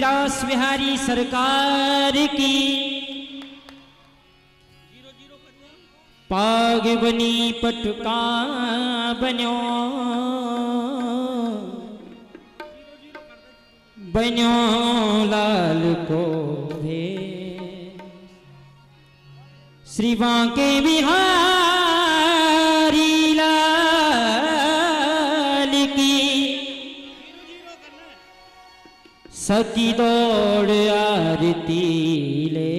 रास बिहारी सरकार की पाग बनी पटका बन्यो बन्यो लाल को भे श्री बांके बिहारी लाल की सकी दौड़ आरती ले।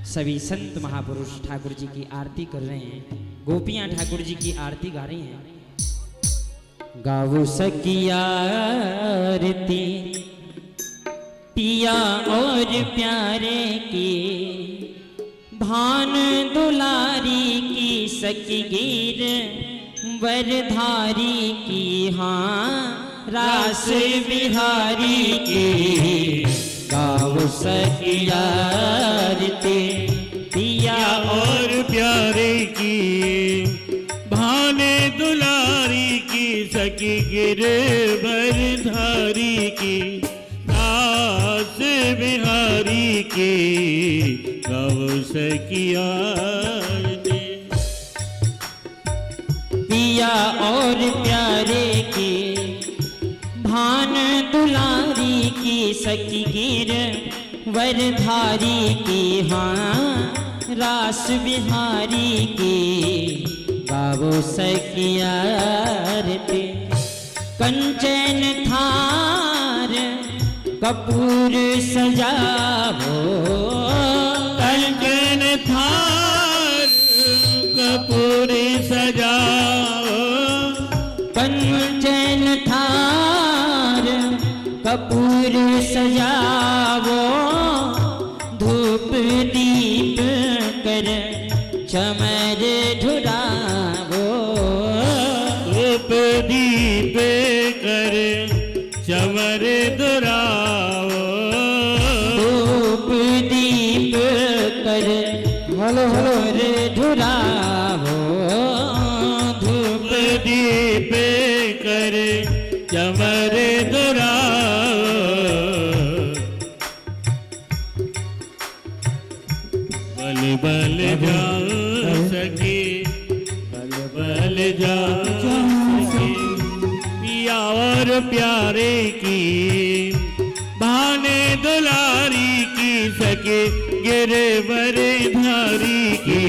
सभी संत महापुरुष ठाकुर जी की आरती कर रहे हैं, गोपियां ठाकुर जी की आरती गा रही हैं। गावो सकी आरती पिया और प्यारे की भान दुलारी की सकी गिर वरधारी की हाँ रास बिहारी की। गावो सकी आरती पिया और प्यारे की भाने दुलारी की सकी गिर वरधारी की रास बिहारी की। गावो सकी आरती पिया और प्यारे की भान दुलारी की सकी गिर वरधारी की हाँ रास बिहारी की। गावो सकी आरती कंचन थार कपूर सजावो कंचन थार कपूर सजाओ कंचन थार कपूर सजावो धूप दीप कर चमर ढुरावो धूप दीप कर चमर दुराओ धूप दीप कर चमर ढुरावो धूप दीप कर चमर दुराओ। बल बल जाओ सखी बल बल जाओ सखी पिया और प्यारे की भाने दुलारी की सके गिरवर धारी की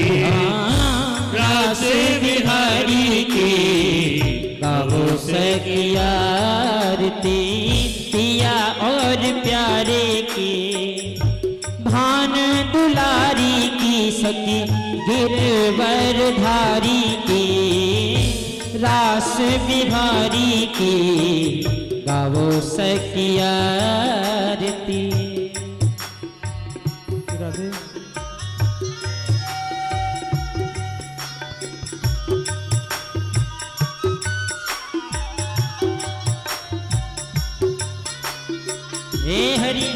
रास बिहारी की। गावो सकी आरती पिया और प्यारे की भान दुलारी की सकी गिरवर धारी की रास बिहारी की। गावो सकी आरती। हे हरि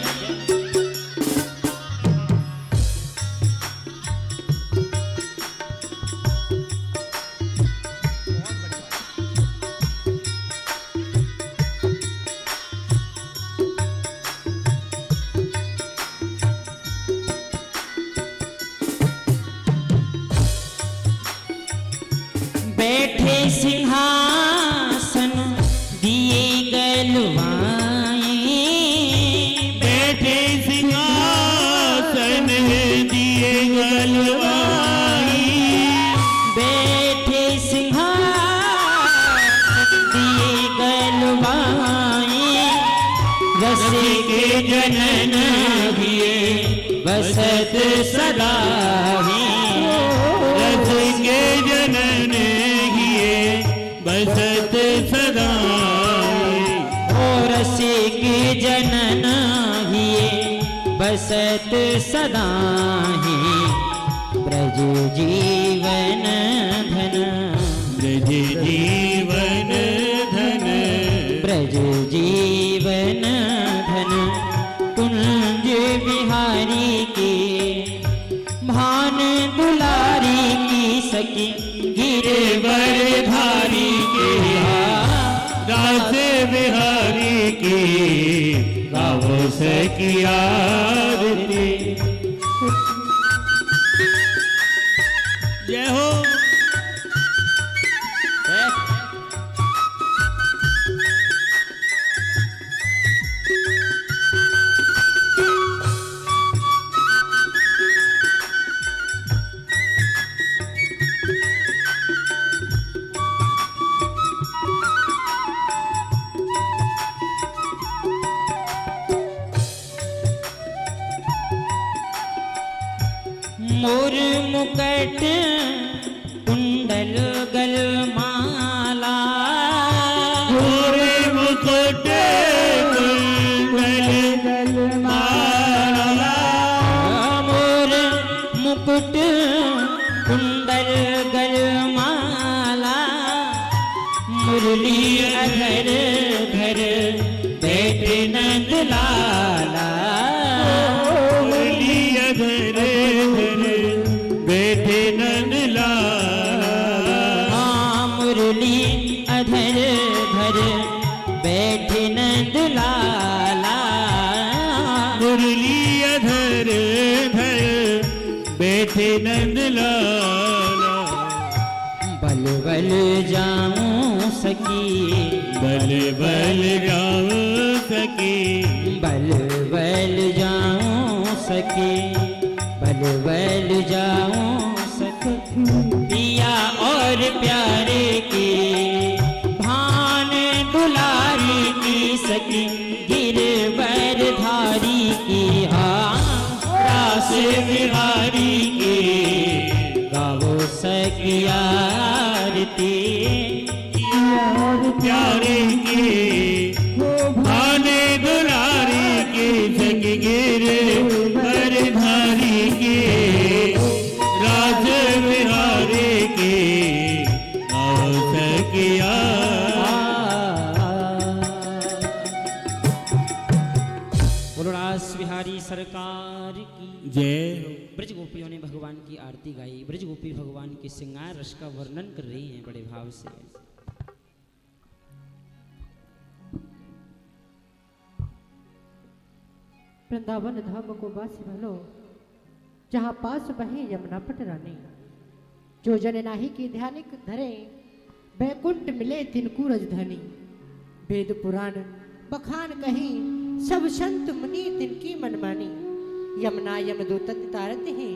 बैठे सिंहासन दिए गलवाए बैठे सिंहासन दिए गलवाई बैठे सिंहासन दिए गलवाए रस के जनन हुए बसत सदा ही रस के जनन हिए बसत सदा ओ रस के जनन हिए बसत सदा ही ब्रज जीवन धन ब्रज जीवन धन ब्रज जीवन धन कुंज बिहारी की भान दुलारी की सकी गिरवर धारी की। रास बिहारी की गावो सखिया आरती। जय हो। मोर मुकट कुंडल गलमाला, मोर मुकुट कुंडल गलमाला, मोर मुकुट कुंडल गलमाला, मुरली अधर धर बैठे नंद लाला, मुरली अधर बैठे नंद लाला, मुरली अधर धर बैठे नंद लाला, मुरली अधर धर बैठे नंद लाला। बल बल जाऊं सकी, बल बल जाऊं सकी, बल बल जाऊं सकी, बल बल जाऊं सकी, पिया और प्यारे की भान दुलारी की सकी, गिरवर धारी की रास बिहारी की गावो सखिया आरती। और प्यारे की भाने दुलारी की सखी गिर पर धारी की राज बिहारी की गावो सखिया। बोलो रास बिहारी सरकार की जय। ब्रज गोपियों ने भगवान की आरती गाई। ब्रज गोपी भगवान के श्रृंगार रस का वर्णन कर रही हैं बड़े भाव से। वृंदावन धाम को बासी भलो, जहाँ पास बहे यमुना पट रानी, जो जन नाही की ध्यानिक धरे, बैकुंठ मिले तिनको रजधनी, वेद पुराण बखान कहीं, सब संत मुनि तिनकी मनमानी, यमुना यमदूत तारत हैं,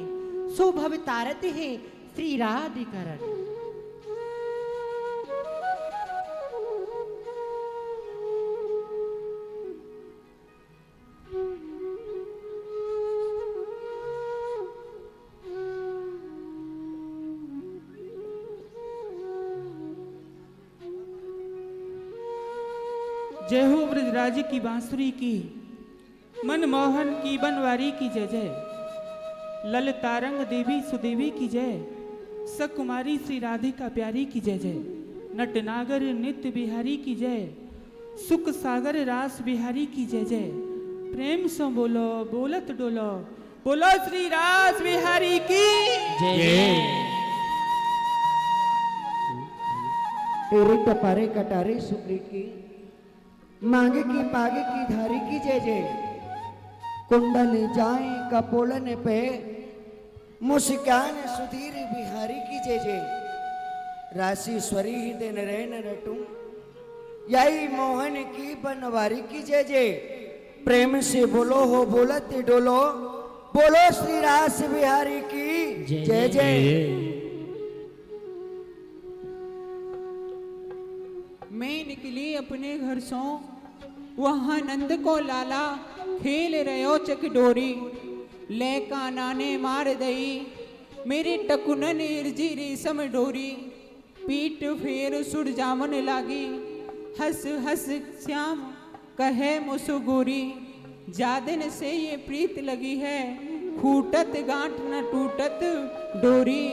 सो भव तारत हैं श्री राधिकरण। जय हो ब्रजराज की बांसुरी की, मनमोहन की बनवारी की जय जय, ललतारंग देवी सुदेवी की जय, सकुमारी श्री राधिका प्यारी की जय जय, नटनागर नित्य बिहारी की जय, सुख सागर रास बिहारी की जय जय। प्रेम से बोलो बोलत डोलो, बोलो श्री रास बिहारी की जय जय। तेरे टपारे कटारे सुप्रीत की, मांगे की पागे की धारी की जय जय, कुंडल जाए कपोलन पे मुस्कान सुधीर बिहारी की जय जय, राशि स्वरी हृदय नरैन रटू यही मोहन की बनवारी की जय जय। प्रेम से बोलो हो बोलत डोलो, बोलो श्री रास बिहारी की जय जय। मैं निकली अपने घर सो, वहाँ नंद को लाला खेल रहो चकडोरी, ले काना ने मार दई मेरे टकुनन इर्जी रेशम डोरी, पीठ फेर सुर जामन लागी, हंस हंस श्याम कहे मुसुगोरी, जादन से ये प्रीत लगी है, फूटत गांठ न टूटत डोरी।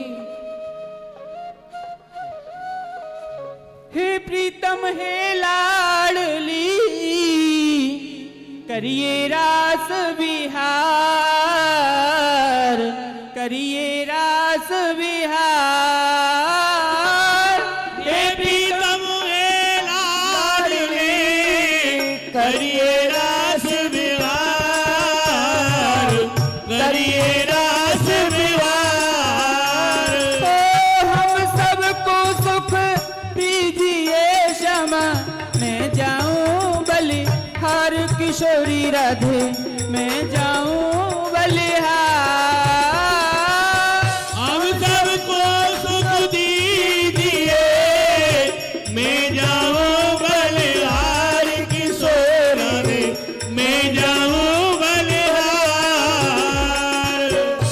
हे प्रीतम हे लाडली, करिए रास बिहार, करिए रास बिहार। हे प्रीतम हे लाडले, किशोरी राधे मैं जाऊं बलिहार। हम सबको सुख दीजिए मैं जाऊं बलिहार किशोर रे मैं जाऊं बलिहार।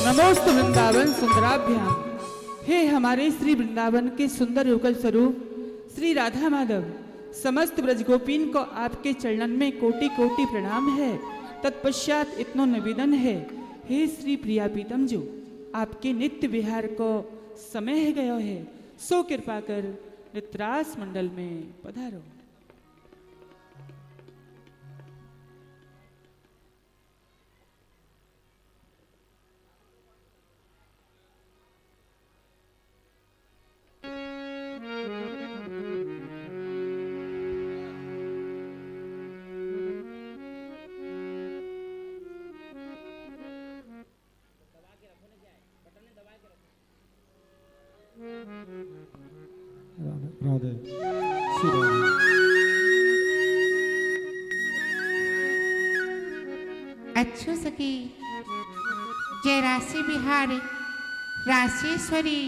नमोस्तु वृंदावन सुंदराभ्याम। हे हमारे श्री वृंदावन के सुंदर युगल स्वरूप श्री राधा माधव, समस्त ब्रज गोपीन को आपके चरणन में कोटि कोटि प्रणाम है। तत्पश्चात इतनो निवेदन है, हे श्री प्रिया पीतम जो आपके नित्य विहार को समय गयो है, सो कृपा कर नित्रास मंडल में पधारो। राधे श्री राधे। अच्छो सखी जय राशि बिहारी राशेश्वरी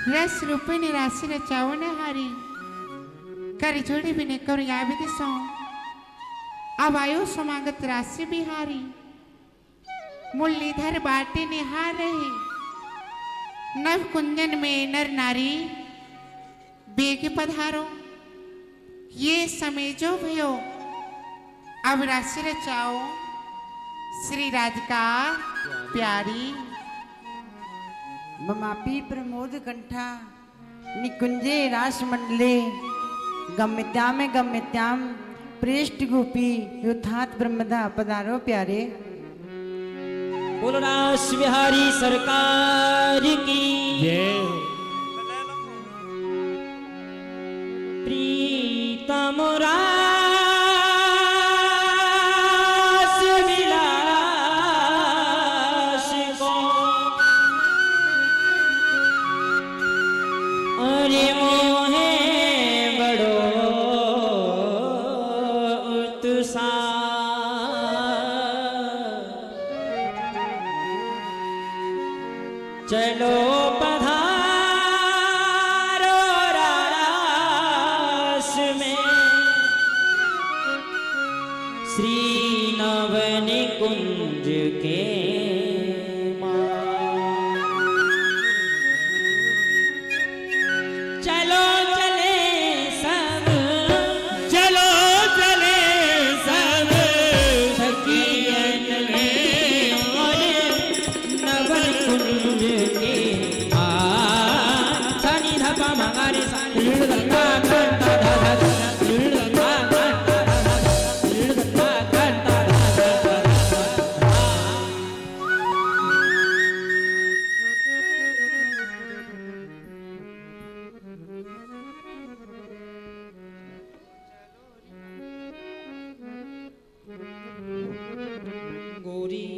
रस रूपिणी राशि रचाओ न हारी कर जोड़ी बिने कर याविद सो अब आयो समागत राशि बिहारी मुरलीधर बाटे निहार रहे नव कुंजन में नर नारी बेग पधारो ये समय जो भयो अब राशि रचाओ श्री राधिका प्यारी। ममापी प्रमोद कंठा निकुंजे रास मंडले गम्यत्याम प्रेष्ठ गोपी युद्धात ब्रह्मदा पधारो प्यारे। बोलो रास बिहारी सरकार की जय हो। प्रीतम रास विलास को अरे मोहे बड़ो उत्साह चलो पधारो रास में श्री नवन कुंज के चलो चले सब चलो चले सब सखियन में और नवन कुंज के सनी धपा मगारे सानी धपा करता धा धा गोरी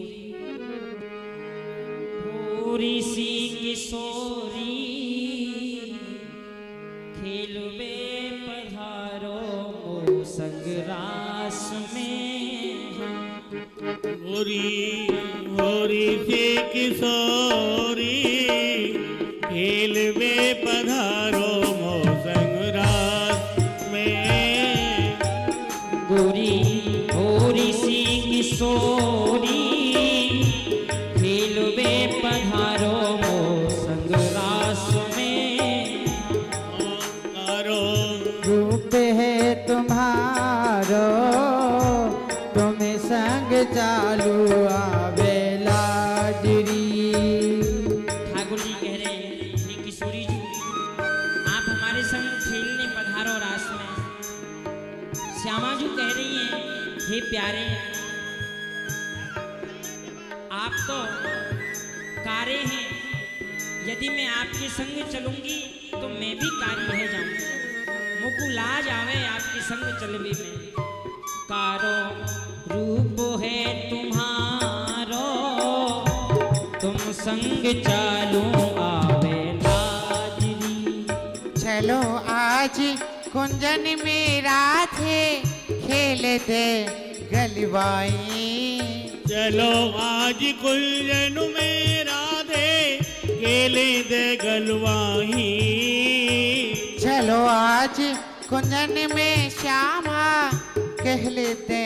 गोरी सी किशोरी खेलवे पधारो मो संग रास में होरी होरी से किशोरी खेल में पधारो मोसंग रास में। गोरी गोरी सी किशोरी खेलवे पधारो मो संग रास में करो रूप है तुम्हारो तुम्हें संग चालू आवेला गिरी। ठाकुर जी कह रहे हैं हे किशोरी जी आप हमारे संग खेलने पधारो रास में। श्यामा जी कह रही हैं हे प्यारे आप तो कारे हैं, यदि मैं आपके संग चलूंगी तो मैं भी कारी रह जाऊंगी। मुकु लाज आवे आपके संग चलवे में। कारो रूप है तुम्हारो तुम संग चालू आवे लाजरी। चलो आज कुंजन में राधे खेलते गलवाई। चलो आज कुंजन में राधे खेले दे गलवाही। चलो आज कुंजन में श्यामा कह लेते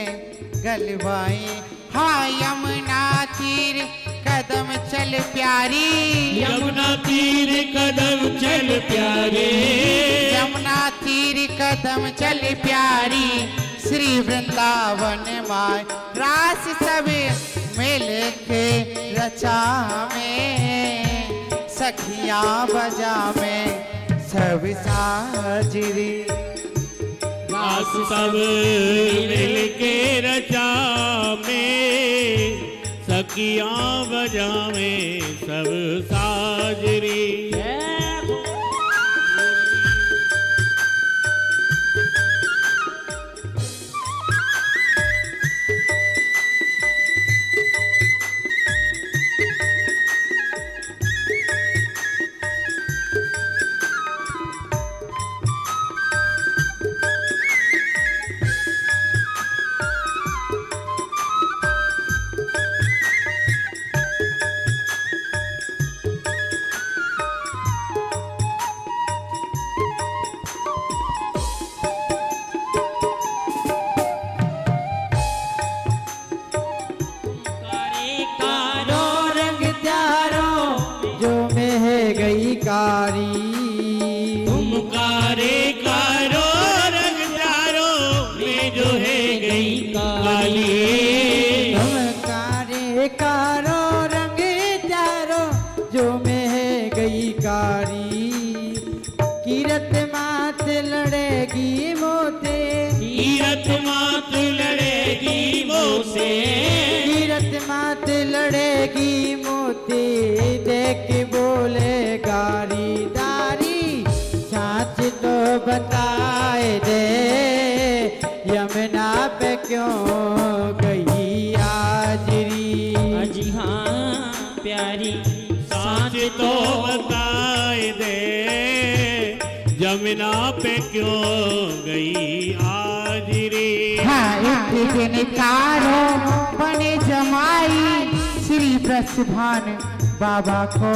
गलवाई। हाँ यमुना तीर कदम चल प्यारी, यमुना तीर कदम चल प्यारे, यमुना तीर कदम चल प्यारी। श्री वृंदावन माय रास सब मिल के रचा में, सखियां बजा में सब साजरी। रास सब मिल के रचा में, सखियां बजा में सब साजरी। लड़ेगी मोती देख बोले गारी दारी। साच तो बताए दे यमुना पे क्यों गई आजरी। अजी हाँ प्यारी साच तो बताए दे यमुना पे क्यों गई आजरी। हाँ एक दिन कारो बने जमाई श्री ब्रजभान बाबा को।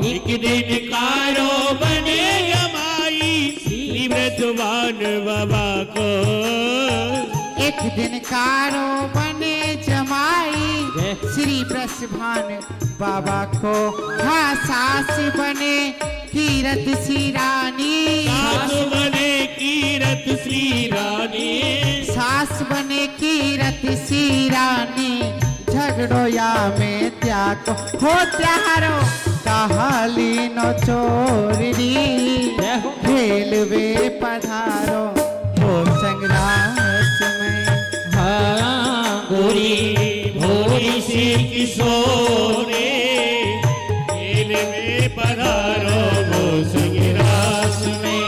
एक दिन कारो बने जमाई श्री ब्रजभान बाबा को। एक दिन कारो बने जमाई श्री ब्रजभान बाबा को। हाँ सास बने कीरत श्री रानी, सास बने कीरत श्री रानी, सास बने कीरत श्री रानी। झगड़ोया में त्याग हो त्यारो कहाली नो चोरी। खेलवे पधारो हो संग्रास में। हाँ गोरी भोरी सी किशोरे खेल में पधारो वो संगिरास में।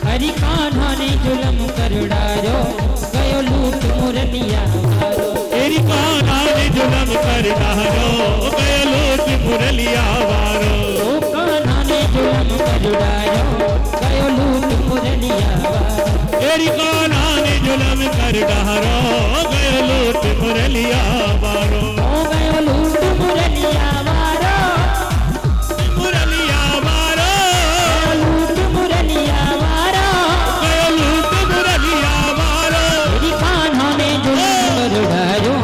हरि कान्हा ने जुलम कर डारो गयो लूट मुरलिया वारो। हरि कान्हा ने जुलम कर डारो गयो लूट मुरलिया वारो। ओ कान्हा ने जुलम कर डारो गयो लूट मुरलिया वारो। हरि कान्हा ने जुलम कर डारो गयो लूट मुरलिया वारो। ओ गयो लूट मुरलिया वारो, मुरलिया वारो, लूट मुरलिया वारो, गयो लूट मुरलिया वारो। हरि कान्हा ने जुलम कर डारो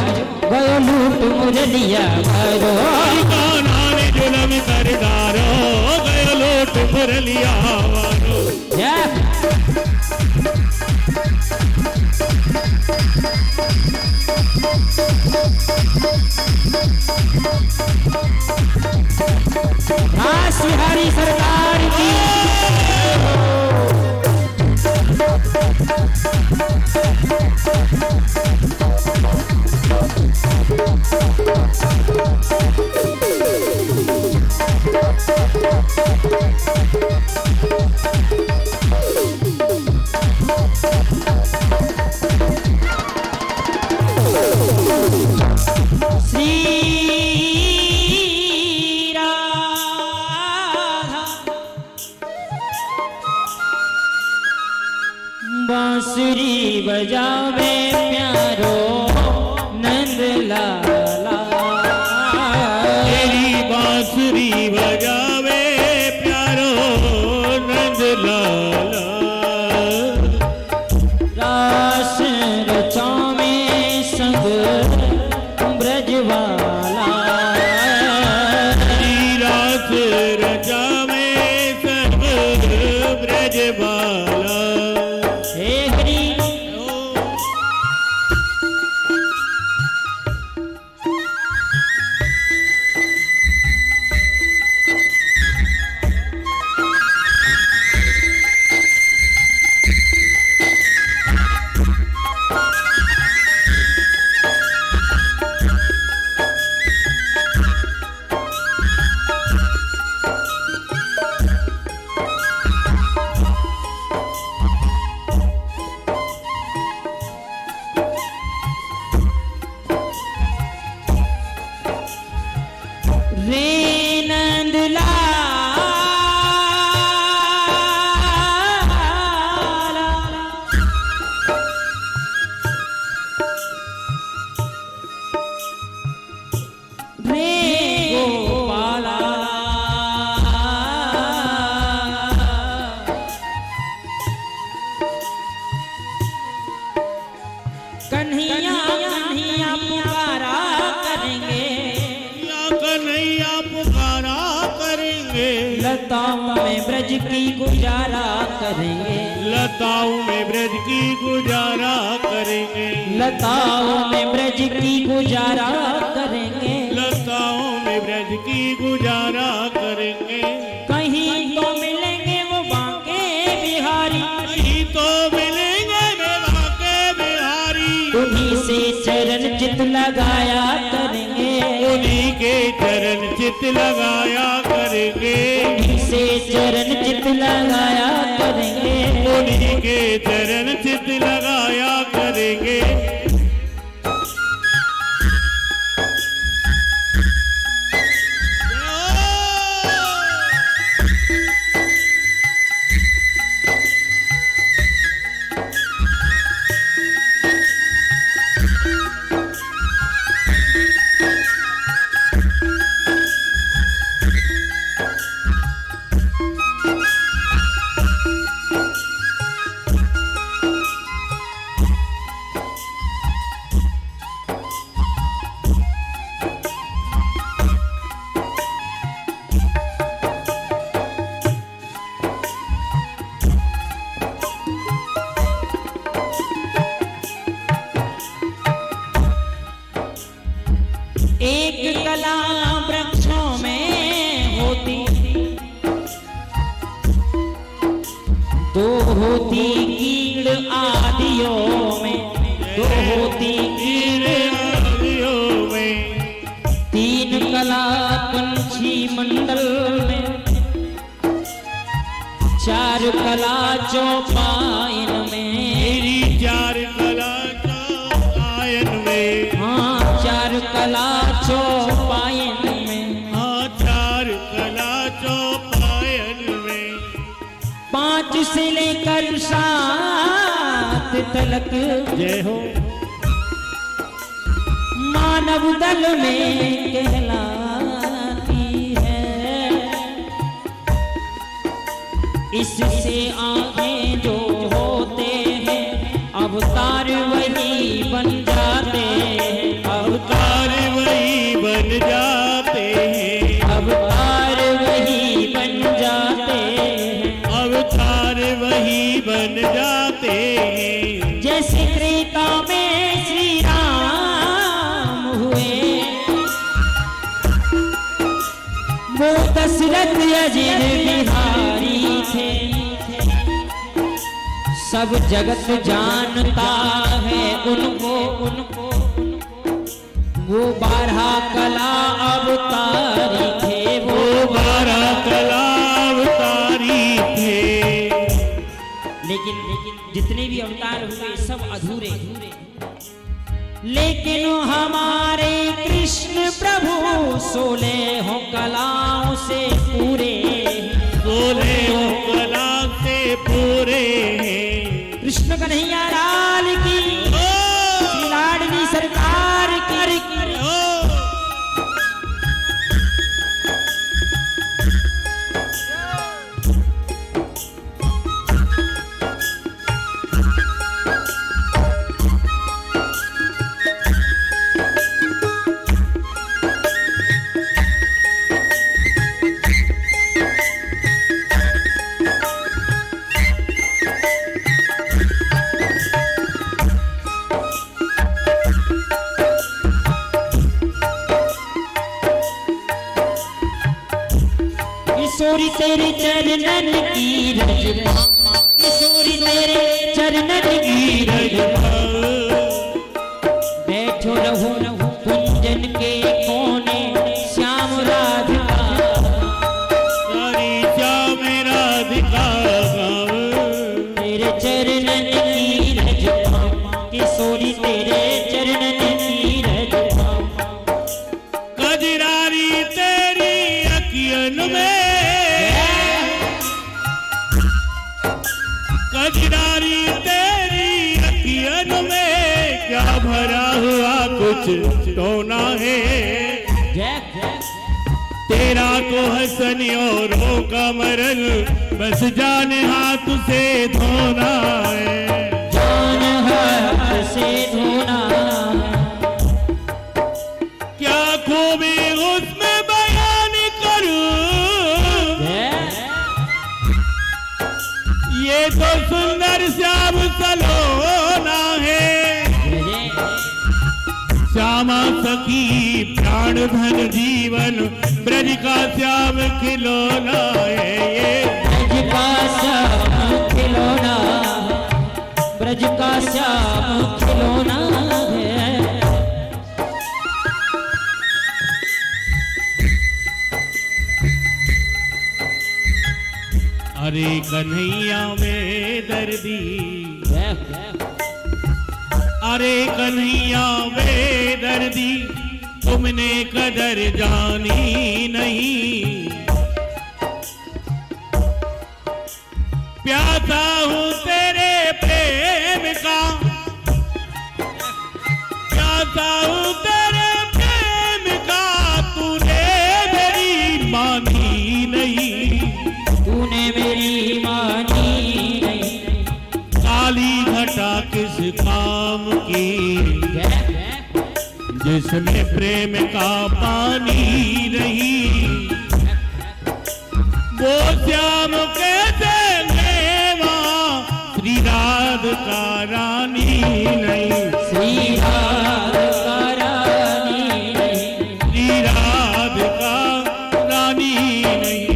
गयो लूट मुरलिया वारो। हरि कान्हा ने जुलम कर डारो गयो लूट मुरलिया वारो। हरि सरकार की बांसुरी बजावे प्यारो नंद लाला। तेरी बांसुरी बजावे प्यारो नंद लाला। रास रचावे संग ब्रजवाला। तेरी रास रचावे संग ब्रजवाला। हे हरि रे नंद लाला। रे गोपाला। कन्हैया कन्हैया पुकारा करेंगे। या कन्हैया पुकारा करेंगे। लताओं में ब्रज की गुजारा करेंगे। लताओं में ब्रज की गुजारा करेंगे। लताओं में ब्रज की गुजारा करेंगे। लताओं में ब्रज की गुजारा करेंगे। कहीं तो मिलेंगे वो बांके बिहारी। कहीं तो मिलेंगे मेवा के बिहारी। उन्हीं से चरण चित लगाया करेंगे। उन्हीं के चरण चित लगाया करेंगे। उन्हीं से चरण चित लगाया करेंगे। उन्हीं के चरण चित लगाया करेंगे। एक कला वृक्षों में होती, दो होती कीड़ आदियों में, दो होती कीड़ आदियों में, तीन कला पंछी मंडल में, चार कला चौपायन में, मेरी चार कला चौपायन में, हाँ चार कला चौपायन में, हाँ चार कला चौपायन में, पांच से लेकर सात तलक जय हो मानव दल में कहलाती है। इससे आगे जो होते हैं अवतार वही बन जाते हैं, अवतार वही बन जाते हैं, अवतार वही बन जाते हैं, अवतार वही बन जाते हैं। जैसे त्रेता में श्री राम हुए, वो दशरथ अजिर बिहारी थे। सब जगत जानता है उनको, वो 12 कला अवतारी थे, वो 12 कला अवतारी थे। लेकिन जितने भी अवतार हुए सब अधूरे। लेकिन हमारे कृष्ण प्रभु 16 कलाओं से पूरे, 16 कला से पूरे हैं। कृष्ण कन्हैया किशोरी तेरे चरणन की रज किशोरी तेरे चरणन की रज बैठो रहो कुंजन के कोने श्याम राधिका सारी श्याम राधिका तेरे चरणन की रज किशोरी तेरे चरणन की रज कजरारी तेरी अखियन में कजरारी तेरी अखियन में क्या भरा हुआ कुछ तो ना है तेरा तो हसन और का मरन बस जान हाथ से धोना है जान हाथ से धोना क्या खूबी उसमें बयान करूं ये तो सुंदर श्याम सलोना है श्यामा सखी प्राण धन जीवन ब्रज का श्याम खिलौना है ये ब्रज का श्याम खिलौना ब्रज का श्याम खिलौना है अरे कन्हैया में दर्दी अरे कन्हैया में दर्दी तुमने कदर जानी नहीं प्यासा हूँ तेरे प्रेम का प्यासा हूँ तेरे प्रेम का तूने मेरी मानी नहीं तूने मेरी मानी नहीं काली घटा किस काम की जिसमें प्रेम का पानी नहीं वो श्याम कैसे लेवा श्री राधिका रानी नहीं श्री राधिका रानी नहीं श्री राधिका रानी नहीं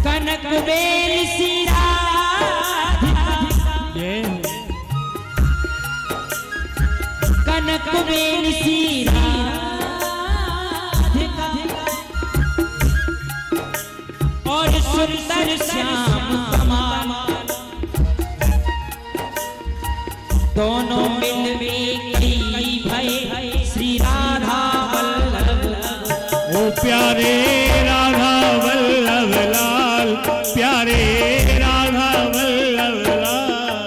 कनक बेल सी राधिका कनक बेल सी राधिका और सुंदर श्याम कमाल दोनों मिल कई भय श्री राधा वल्लभ ओ प्यारे राधा वल्लभ लाल प्यारे राधा वल्लभ लाल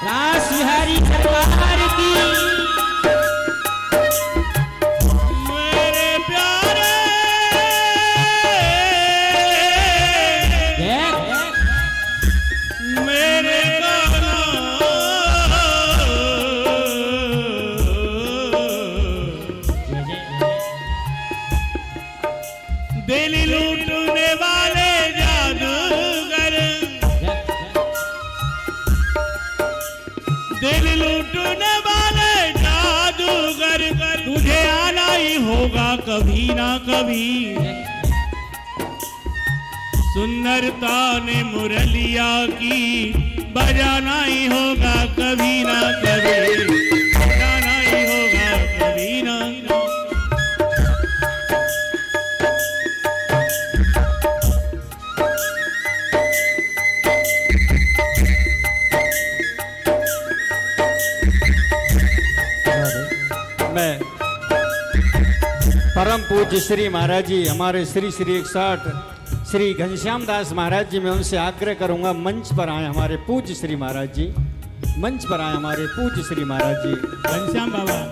रास बिहारी सरकार की मेरे प्यारे मेरे गाना दिल लूटने वाले जादूगर दिल लूटने वाले जादूगर तुझे आना ही होगा कभी ना कभी सुंदरता ने मुरलिया की बजाना ही होगा कभी ना कभी बजाना ही होगा कभी ना पूज्य श्री महाराज जी हमारे श्री श्री 108 श्री घनश्याम दास महाराज जी, मैं उनसे आग्रह करूंगा मंच पर आए हमारे पूज्य श्री महाराज जी, मंच पर आए हमारे पूज्य श्री महाराज जी। घनश्याम बाबा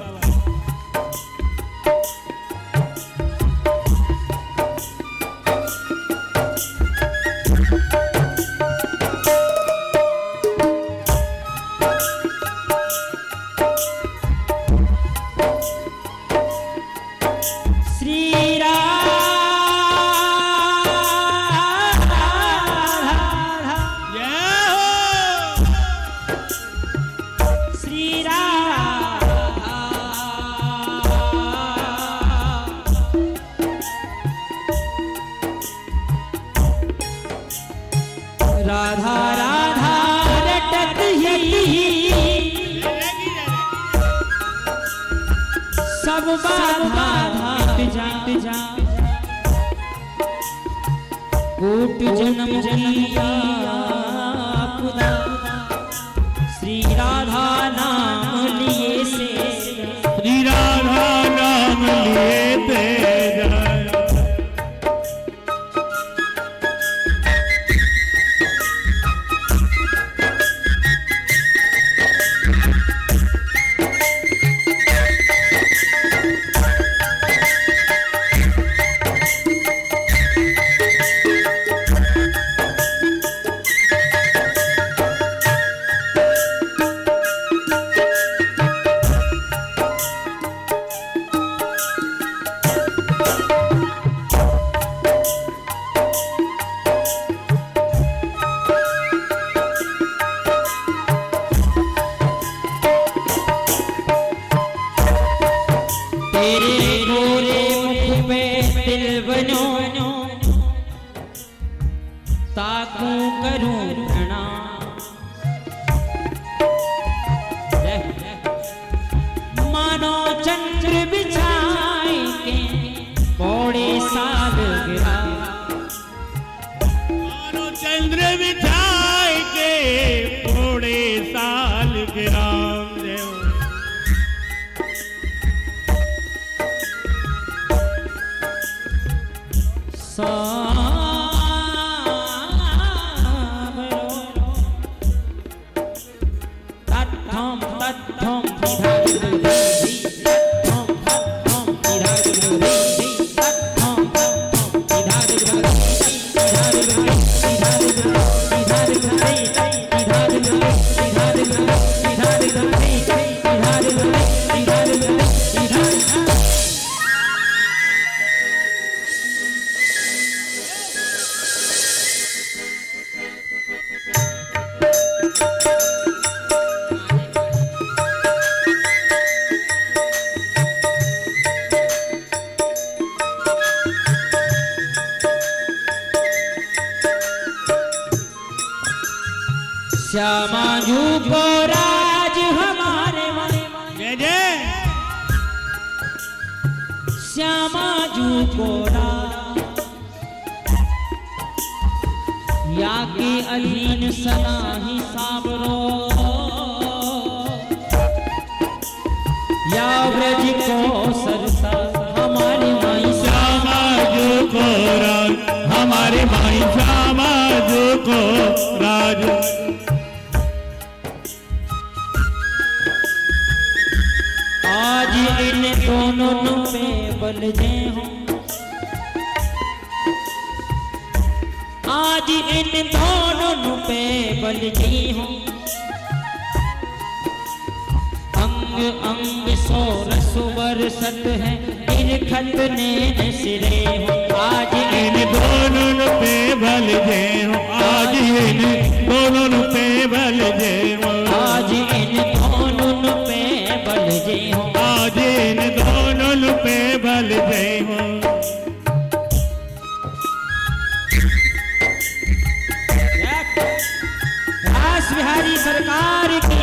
राधा राधा रटत ही सब बाधा मिट जा कोट जन्म जलिया खुदा श्री राधा नाम लिए से, श्री राधा नाम लिए तेरा ताकू करूं प्रणाम, मानो चंद्र बिछाए के बड़े साल गिरा, मानो चंद्र बिछाए के बड़े साल गिरा देव। श्यामा जू को राज हमारे जय जय श्यामा जू को राज, या के अलीन सना ही साबरो, या ब्रज को सरसा हमारे माई श्यामा जू को राज, हमारे माई श्यामा जू को राज। आज इन दोनों पे बल जे हूँ, आज इन दोनों पे बल जी हूँ, अंग अंग सोरस बरसत है इन खतने सिरे हूँ, आज इन दोनों पे बल जे हूँ, आज इन दोनों पे बल जे हूँ, आज इन दोनों पे बल जे हूँ, आज इन दोनों पे बल जे हूँ। रास बिहारी सरकार की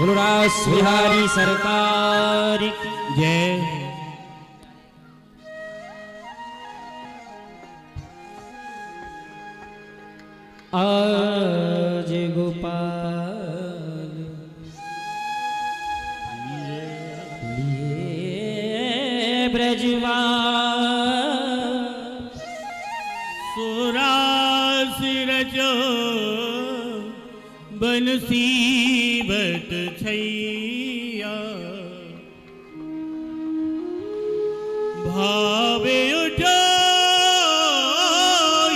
बोलो रास बिहारी सरकार की जय। आज गोपाल लिए ब्रजवाल सुरासिरजो बनसीबत छैया भावे उठो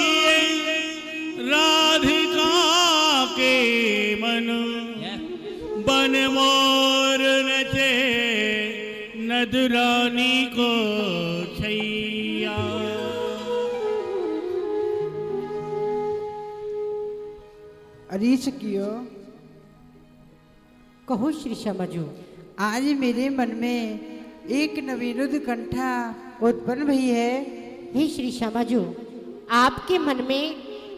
ये राधिका के मन बन मोर नचे नदरानी को छैया। अरीस कियो कहो श्री श्यामा जी। आज मेरे मन में एक नवीन उत्कंठा उत्पन्न हुई है। हे श्री श्यामा जी, आपके मन में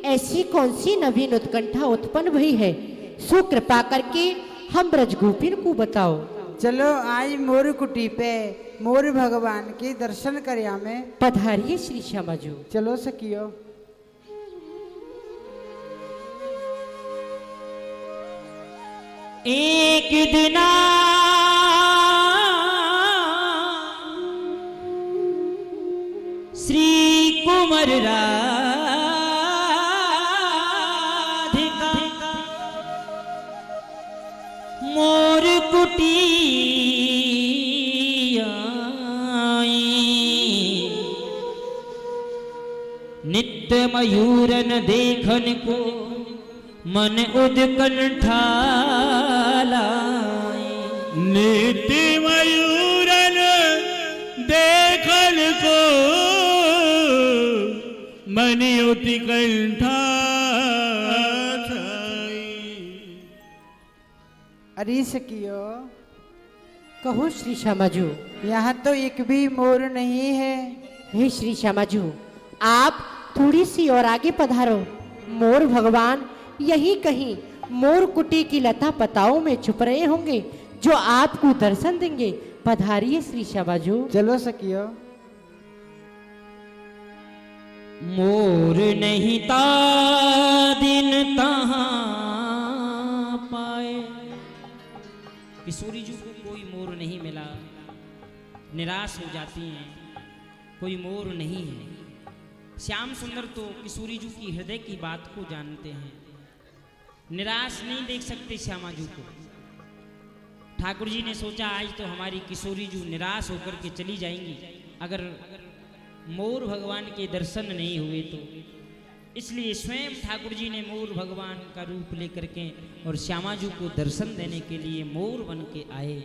ऐसी कौन सी नवीन उत्कंठा उत्पन्न हुई है, सो कृपा करके हम ब्रजगोपिन को बताओ। चलो आज मोर कुटी पे मोर भगवान के दर्शन करया में पधारिए श्री श्यामा जी। चलो सकियो। एक दिना श्री कुंवर राधिका मोर कुटी आई। नित्य मयूरन देखन को मन उद्कंठा लाई। नित्य मयूरन देखन को मन उत्कंठा छाई। अरीस कियो कहो श्री श्यामा जी। यहाँ तो एक भी मोर नहीं है। हे श्री श्यामा जी, आप थोड़ी सी और आगे पधारो। मोर भगवान यही कहीं मोर कुटी की लता पताओं में छुप रहे होंगे, जो आपको दर्शन देंगे। पधारिए श्री श्यामा जी। चलो सकियो। मोर नहीं ता दिन तहाँ पाए। किशोरी जी को कोई मोर नहीं मिला, निराश हो जाती हैं, कोई मोर नहीं है। श्याम सुंदर तो किशोरी जी की हृदय की बात को जानते हैं, निराश नहीं देख सकते श्यामा जी को। ठाकुर जी ने सोचा आज तो हमारी किशोरी जी निराश होकर के चली जाएंगी अगर मोर भगवान के दर्शन नहीं हुए तो। इसलिए स्वयं ठाकुर जी ने मोर भगवान का रूप लेकर के और श्यामा जी को दर्शन देने के लिए मोर बन के आए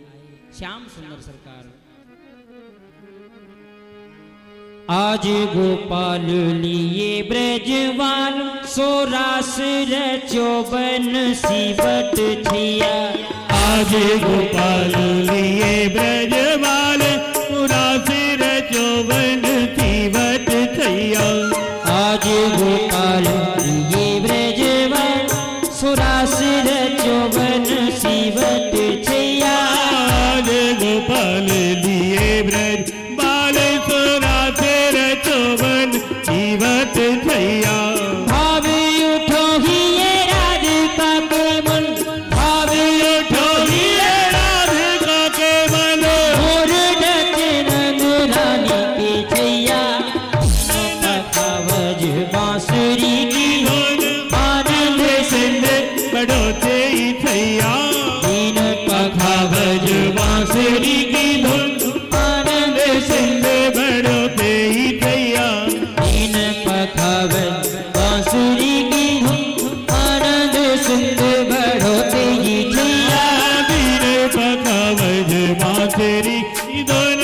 श्याम सुंदर सरकार। आज गोपाल लिए ब्रजवाल सोरास चौबन सीबट छिया। आज गोपाल लिए ब्रजवाल सुरासिर चौबन सीबट छैया। आज गोपाल लिए ब्रजवाल सुरासिर चौबन सीबट छैया। आज गोपाल लिए ब्रजवाल सुरासिर चौबन सीबट छैया। भावे उठो ही ये राधिका के मन, भावे उठो ही ये राधिका के मन, मोर डचे नंद रानी की छैया। पखावज बांसुरी की धुन आनंद सिंध बढ़ोते ही छैया। दीन पखावज बांसुरी की धुन आनंद सिंध बढ़ोते ही छैया। दीन पखावज बांसुरी की धुन आनंद सिंध बढ़ोते ही छैया। दीन पखावज बांसुरी की धुन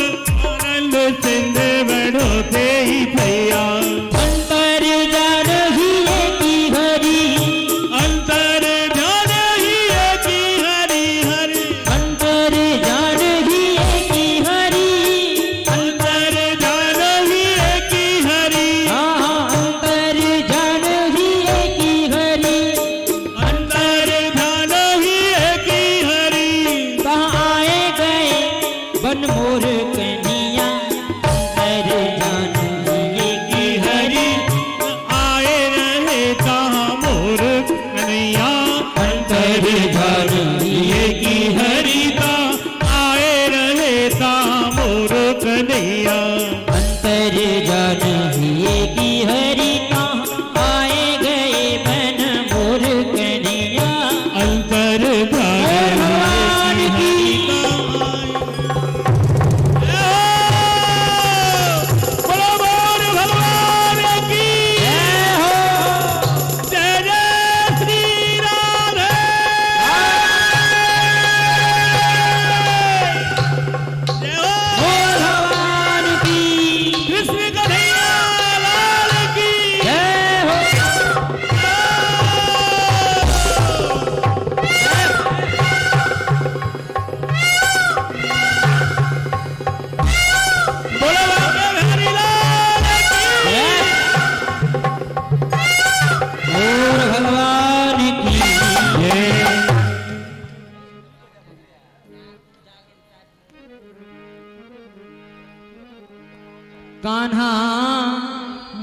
कान्हा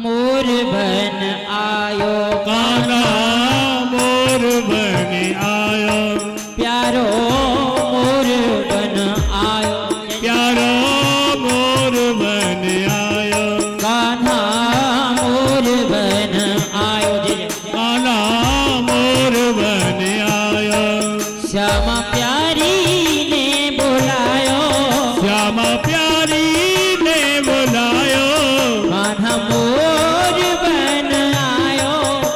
मोर बन आयो, कान्हा मोर बन आयो, प्यारो मोर बन आयो, प्यारो मोर बन आयो, कान्हा मोर बन आयो, कान्हा मोर बन आयो, श्यामा प्यारी ने बुलायो, श्यामा प्यारी ने बुलायो, कान्हा मोर बन आयो,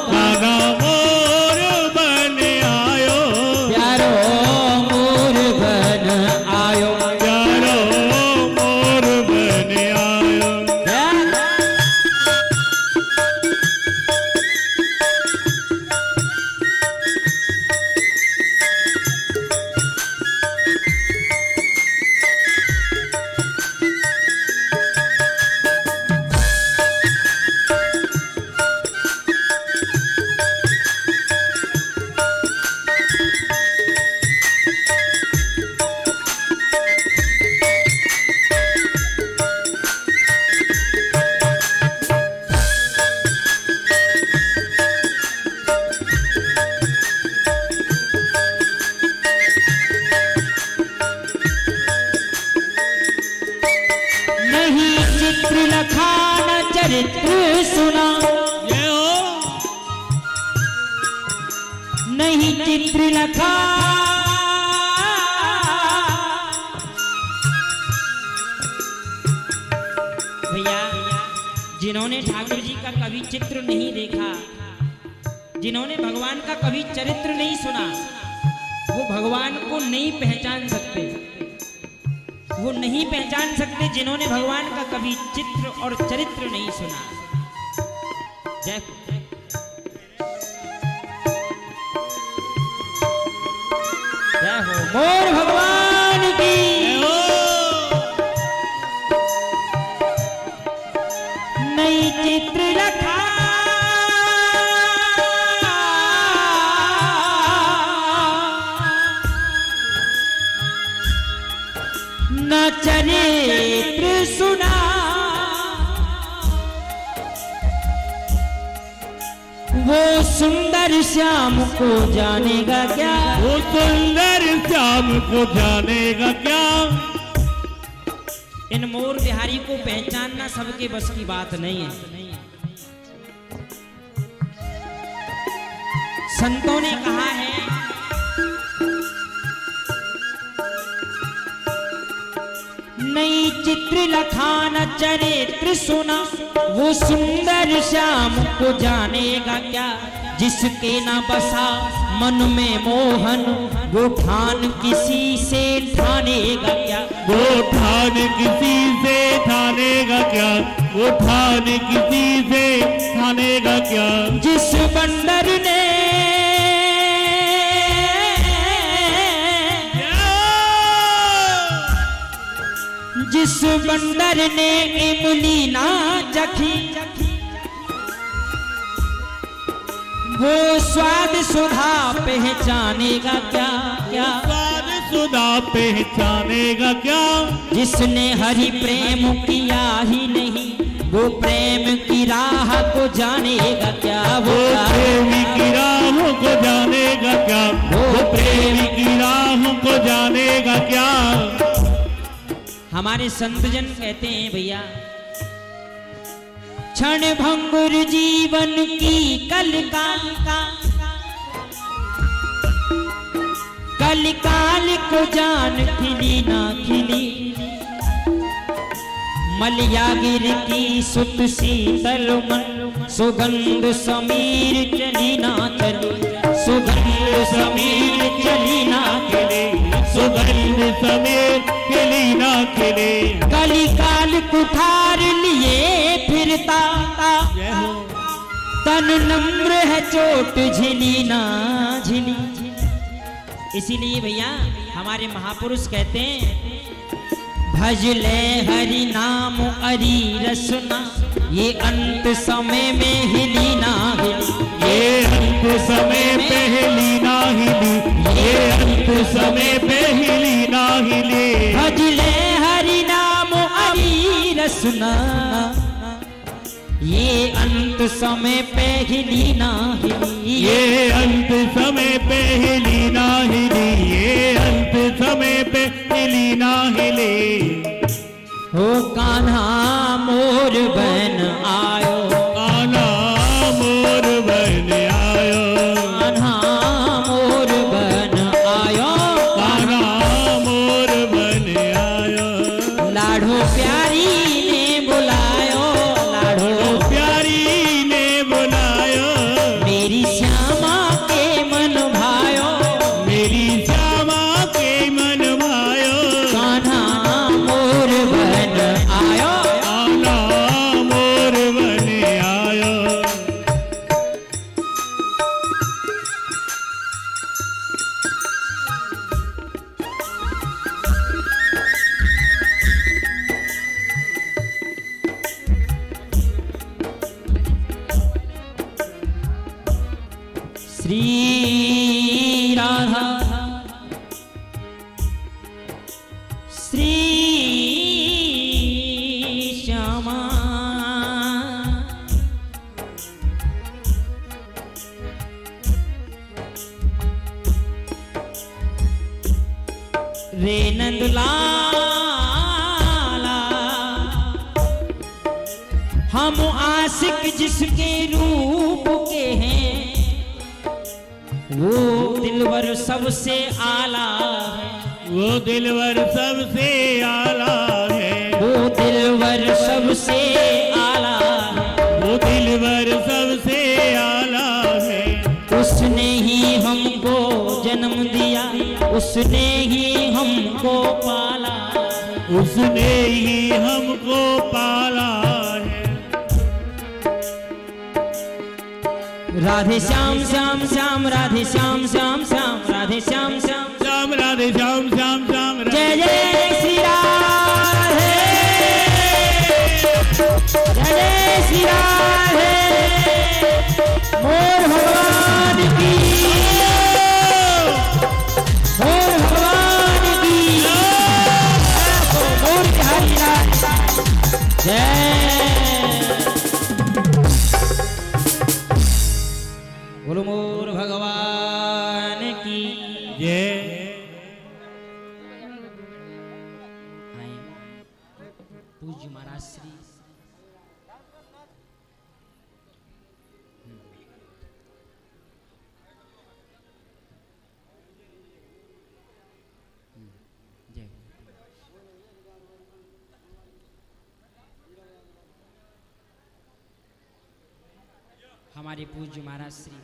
कान्हा मोर बन आयो, प्यारो मोर बन आयो, प्यारो मोर बन आयो। नहीं चित्र लखा न चरित्र सुना, ये हो नहीं चित्र लखा, भैया जिन्होंने ठाकुर जी का कभी चित्र नहीं देखा, जिन्होंने भगवान का कभी चरित्र नहीं सुना, वो भगवान को नहीं पहचान सकते। वो नहीं पहचान सकते जिन्होंने भगवान का कभी चित्र और चरित्र नहीं सुना। जय जय हो मोर भगवान की। नई चित्र रखा न चरित्र सुना, वो सुंदर श्याम को जानेगा क्या, वो सुंदर श्याम को जानेगा क्या। इन मोर बिहारी को पहचानना सबके बस की बात नहीं है। संतों ने कहा है नई चित्र लखान चरित्र सुना, वो सुंदर श्याम को जानेगा क्या। जिसके न बसा मन में मोहन, वो ठान किसी से ठानेगा क्या, वो ठान किसी से ठानेगा क्या, वो ठान किसी से ठानेगा क्या। जिस बंदर ने जिस बंदर ने इमली ना चखी, वो स्वाद सुधा पहचानेगा क्या क्या। स्वाद सुधा पहचानेगा क्या। जिसने हरि प्रेम किया ही नहीं, वो प्रेम की राह को जानेगा क्या। वो प्रेमी की राह को जानेगा क्या, वो प्रेमी की राह को जानेगा क्या। हमारे संतजन कहते हैं भैया, क्षण भंगुर जीवन की कलकाल को जान खिली ना खिली। मलयागिर की सुत शीतल मन, सुगंध समीर चली ना चली, सुगंध समीर चली ना चली, सुगंध समीर खिली ना खिली। कलिकाल कुठार लिए फिरता, तन नम्र है चोट झिली ना झिली। इसीलिए भैया हमारे महापुरुष कहते हैं, भज ले हरि नाम अरी रसना, ये अंत समय में हिली ना हिली। ये अंत समय पे हिली ना हिली, ये अंत समय पे हिली ना हिली। भज ले हरि नाम अरी रस सुना, ये अंत समय पे हिली ना हिली, ये अंत समय पे हिली ना हिली, ये अंत समय पे हिली ना हिली। हो कान्हा मोर बन आयो, कान्हा मोर बन आयो, कान्हा मोर बन आयो, कान्हा मोर बन आयो। लाडो प्यारी ने बुलायो, लाडो प्यारी ने बुलायो, मेरी श्यामा के मन भायो, मेरी श्यामा के मन भायो। कान्हा मोर बन आयो, कान्हा मोर बन आयो। श्री राधा श्री श्यामा, रे नंदलाला हम आशिक जिसके रूप के हैं, वो दिलवर सबसे आला है, वो दिलवर सबसे आला है, वो दिलवर सबसे आला है, वो दिलवर सबसे आला है। उसने ही हमको जन्म दिया, उसने ही हमको पाला, उसने ही हमको पाला है। राधे श्याम श्याम श्याम, राधे श्याम श्याम श्याम, राधे श्याम श्याम, श्याम राधे श्याम श्याम श्याम जय जय श्री राधे, जय जय श्री राधे, मोर भगवान की, मोर भगवान की, मोर बिहारी लाल जय। बोलो मोर भगवान की जय। पूज्य महाराज श्री जय। हमारे पूज्य महाराज श्री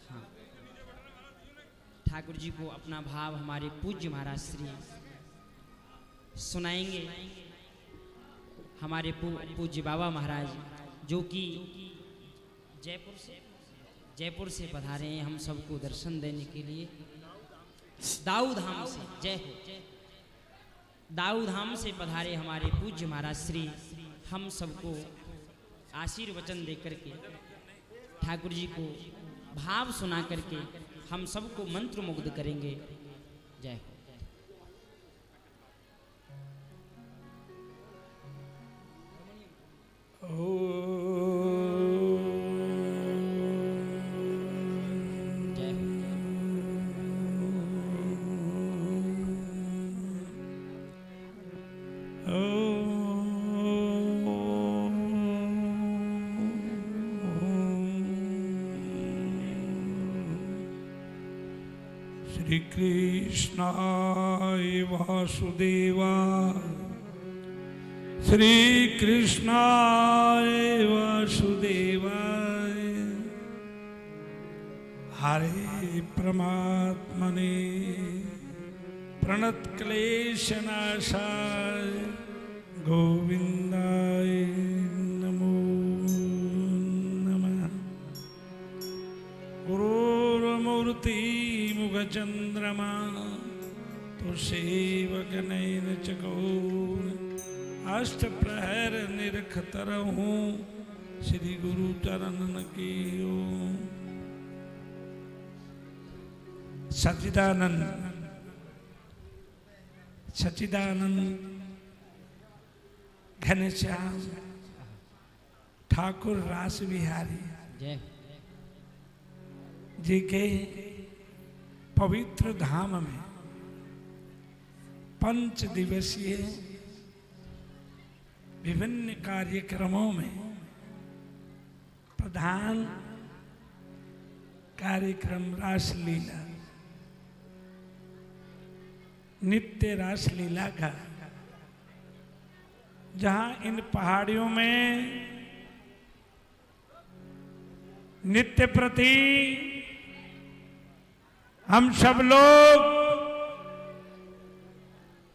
हाँ, ठाकुर जी को अपना भाव हमारे पूज्य महाराज श्री सुनाएंगे। हमारे पूज्य बाबा महाराज जो कि जयपुर से पधारे हैं हम सबको दर्शन देने के लिए, दाऊ धाम से, जय हो, दाऊ धाम से पधारे हमारे पूज्य महाराज श्री हम सबको आशीर्वचन दे करके, ठाकुर जी को भाव सुना करके हम सबको मंत्र मुग्ध करेंगे। जय हो। जय हो। श्री कृष्णाय वासुदेवाय, श्री कृष्णाय वासुदेवाय, हरे परमात्मने प्रणत क्लेशनाशाय गोविंदाय नमो नमः। गुरुर्मूर्ति मुखचंद्रमा तो सेवक नयन चकोर, अष्ट प्रहर निरखतर हूँ श्री गुरु चरणन की ओर। सच्चिदानंद सच्चिदानंद घनश्याम ठाकुर रास बिहारी जय जी के पवित्र धाम में 5 दिवसीय विभिन्न कार्यक्रमों में प्रधान कार्यक्रम रासलीला, नित्य रासलीला का, जहां इन पहाड़ियों में नित्य प्रति हम सब लोग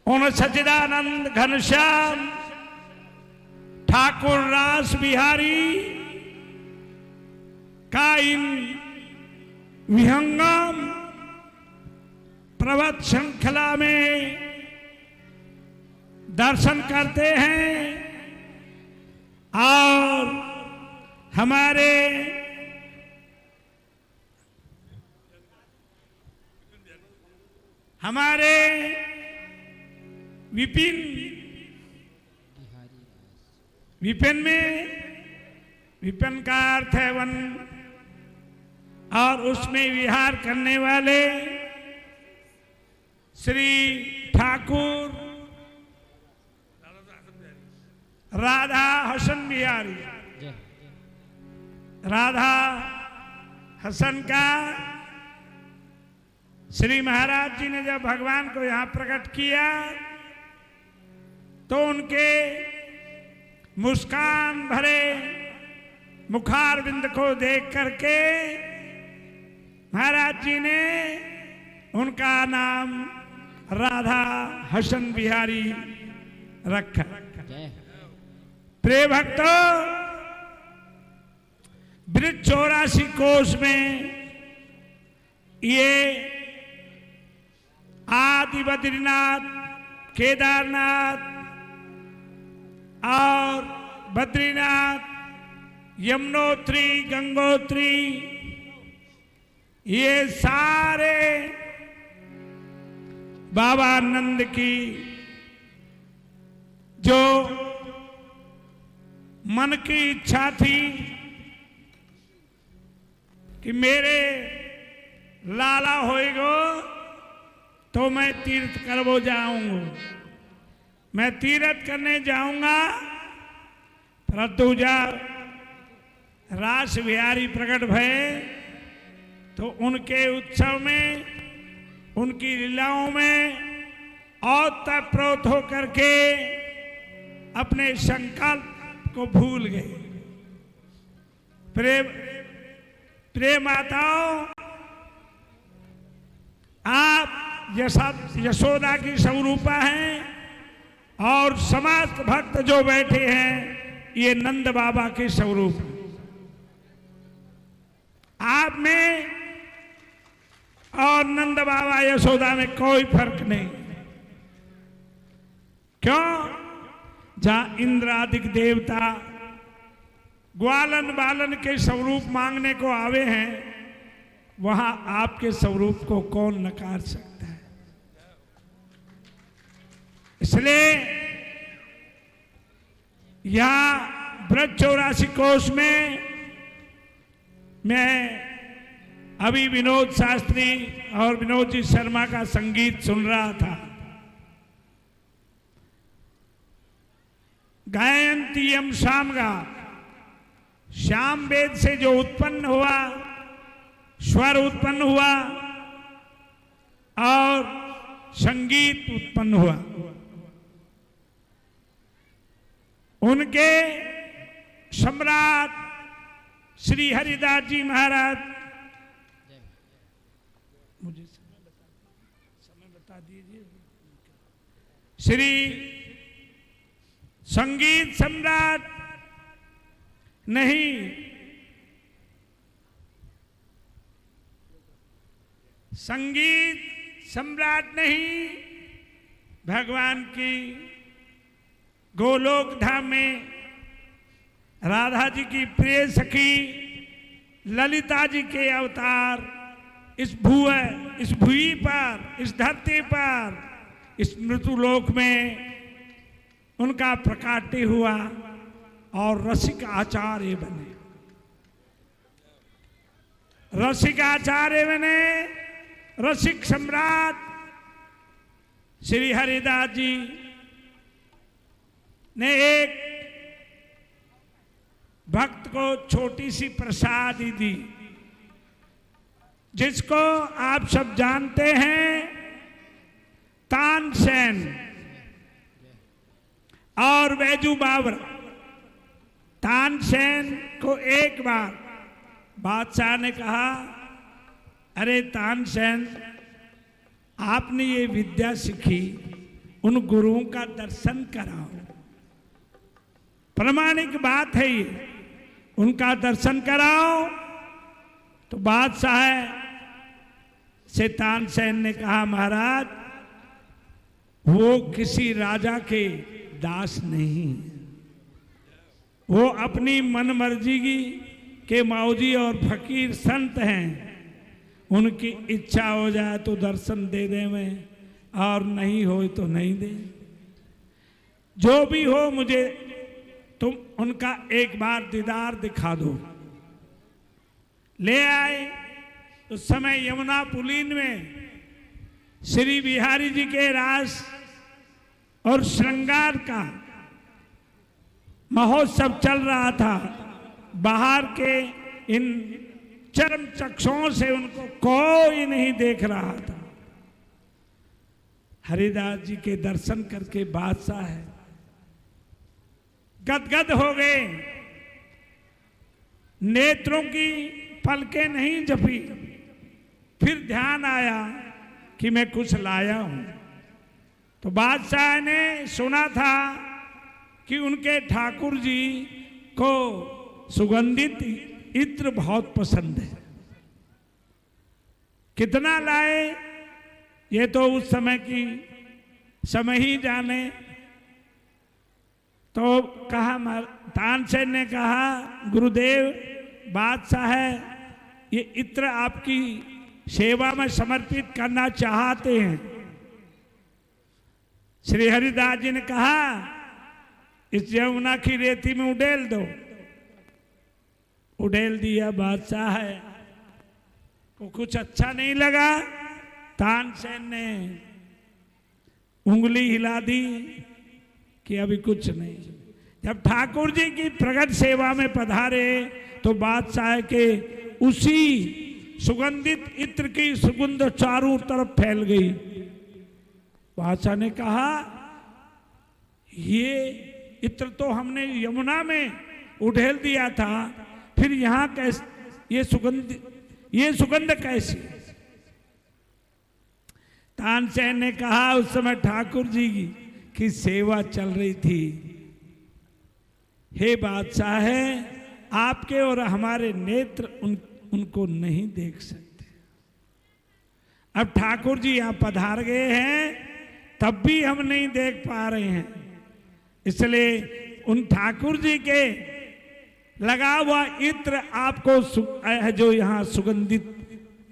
उन सच्चिदानंद घनश्याम ठाकुर रास बिहारी का इन विहंगम पर्वत श्रृंखला में दर्शन करते हैं और हमारे विपिन का अर्थ है वन, और उसमें विहार करने वाले श्री ठाकुर राधा हसन बिहारी, राधा हसन का श्री महाराज जी ने जब भगवान को यहां प्रकट किया तो उनके मुस्कान भरे मुखारविंद को देख करके महाराज जी ने उनका नाम राधा हसन बिहारी रखा। प्रिय भक्तों, ब्रज 84 कोष में ये आदि बद्रीनाथ, केदारनाथ और बद्रीनाथ, यमुनोत्री, गंगोत्री, ये सारे बाबा नंद की जो मन की इच्छा थी कि मेरे लाला होएगो तो मैं तीर्थ करवो जाऊंगा, मैं तीर्थ करने जाऊंगा। परंतु जब रास बिहारी प्रकट भये तो उनके उत्सव में, उनकी लीलाओं में ओतप्रोत होकर के अपने संकल्प को भूल गए। प्रिय माताओं, आप यशोदा की स्वरूपा हैं और समस्त भक्त जो बैठे हैं ये नंद बाबा के स्वरूप। आप में और नंद बाबा यशोदा में कोई फर्क नहीं। क्यों? जहां इंद्र आदिक देवता ग्वालन बालन के स्वरूप मांगने को आवे हैं, वहां आपके स्वरूप को कौन नकार सकता है? इसलिए यहां ब्रज 84 कोष में मैं अभी विनोद शास्त्री और विनोद जी शर्मा का संगीत सुन रहा था। गायंतीयम शामगा, श्याम वेद से जो उत्पन्न हुआ, स्वर उत्पन्न हुआ और संगीत उत्पन्न हुआ, उनके सम्राट श्री हरिदास जी महाराज, मुझे समय बता दीजिए, श्री संगीत सम्राट नहीं, संगीत सम्राट नहीं, भगवान की गोलोक धाम में राधा जी की प्रिय सखी ललिता जी के अवतार इस भुई पर, इस धरती पर इस मृत्युलोक में उनका प्रकाट्य हुआ और रसिक आचार्य बने। रसिक आचार्य बने, रसिक सम्राट श्री हरिदास जी ने एक भक्त को छोटी सी प्रसादी दी, जिसको आप सब जानते हैं, तानसेन और बैजू बावरा। तानसेन को एक बार बादशाह ने कहा, अरे तानसेन, आपने ये विद्या सीखी, उन गुरुओं का दर्शन कराओ। प्रामाणिक बात है ये, उनका दर्शन कराओ। तो बादशाह से तानसेन ने कहा, महाराज, वो किसी राजा के दास नहीं, वो अपनी मन मर्जी के मौजी और फकीर संत हैं। उनकी इच्छा हो जाए तो दर्शन दे दे में, और नहीं हो तो नहीं दे। जो भी हो, मुझे तुम उनका एक बार दीदार दिखा दो। ले आए। उस समय यमुना पुलीन में श्री बिहारी जी के रास और श्रृंगार का महोत्सव चल रहा था। बाहर के इन चरम चक्षुओं से उनको कोई नहीं देख रहा था। हरिदास जी के दर्शन करके बादशाह है गदगद हो गए, नेत्रों की पलकें नहीं झपी। फिर ध्यान आया कि मैं कुछ लाया हूं। तो बादशाह ने सुना था कि उनके ठाकुर जी को सुगंधित इत्र बहुत पसंद है। कितना लाए ये तो उस समय की समय ही जाने। तो कहा, तानसेन ने कहा, गुरुदेव, बादशाह है, ये इत्र आपकी सेवा में समर्पित करना चाहते हैं। श्री हरिदास जी ने कहा, इस यमुना की रेती में उड़ेल दो। उड़ेल दिया। बादशाह है को कुछ अच्छा नहीं लगा। तानसेन ने उंगली हिला दी कि अभी कुछ नहीं। जब ठाकुर जी की प्रगट सेवा में पधारे तो बादशाह के उसी सुगंधित इत्र की सुगंध चारों तरफ फैल गई। बादशाह ने कहा, ये इत्र तो हमने यमुना में उड़ेल दिया था, फिर यहां कैसे ये सुगंध कैसी? तानसेन ने कहा, उस समय ठाकुर जी की सेवा चल रही थी। हे बादशाह है, आपके और हमारे नेत्र उनको नहीं देख सकते। अब ठाकुर जी यहां पधार गए हैं, तब भी हम नहीं देख पा रहे हैं। इसलिए उन ठाकुर जी के लगा हुआ इत्र आपको जो यहाँ सुगंधित,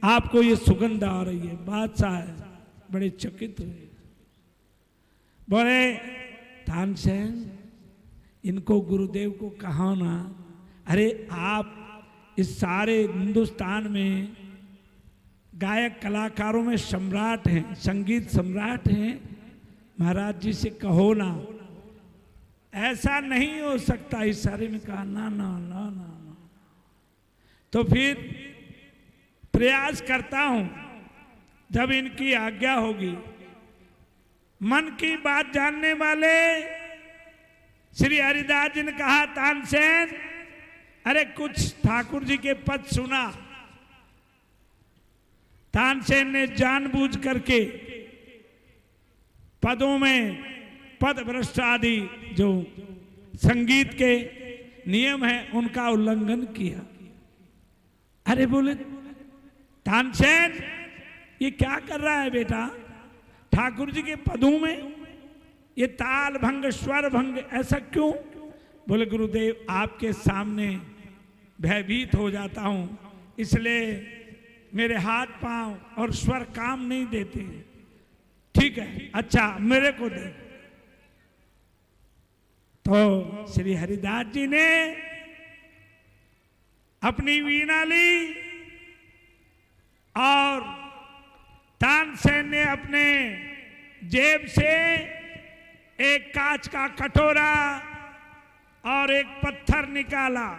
आपको ये सुगंध आ रही है। बादशाह बड़े चकित हुए, बोले, तानसेन, इनको गुरुदेव को कहा ना, अरे आप इस सारे हिंदुस्तान में गायक कलाकारों में सम्राट हैं, संगीत सम्राट हैं, महाराज जी से कहो ना, ऐसा नहीं हो सकता। इशारे में कहा, ना ना ना ना ना। तो फिर प्रयास करता हूं, जब इनकी आज्ञा होगी। मन की बात जानने वाले श्री हरिदास जी ने कहा, तानसेन, अरे कुछ ठाकुर जी के पद सुना। तानसेन ने जानबूझ करके पदों में पद भ्रष्ट आदि जो संगीत के नियम है उनका उल्लंघन किया। अरे बोले, तानसेन, ये क्या कर रहा है बेटा? ठाकुर जी के पदों में ये ताल भंग, स्वर भंग, ऐसा क्यों? बोले, गुरुदेव, आपके सामने भयभीत हो जाता हूं, इसलिए मेरे हाथ पांव और स्वर काम नहीं देते। ठीक है, अच्छा मेरे को दे। तो श्री हरिदास जी ने अपनी वीणा ली और तानसेन ने अपने जेब से एक कांच का कटोरा और एक पत्थर निकाला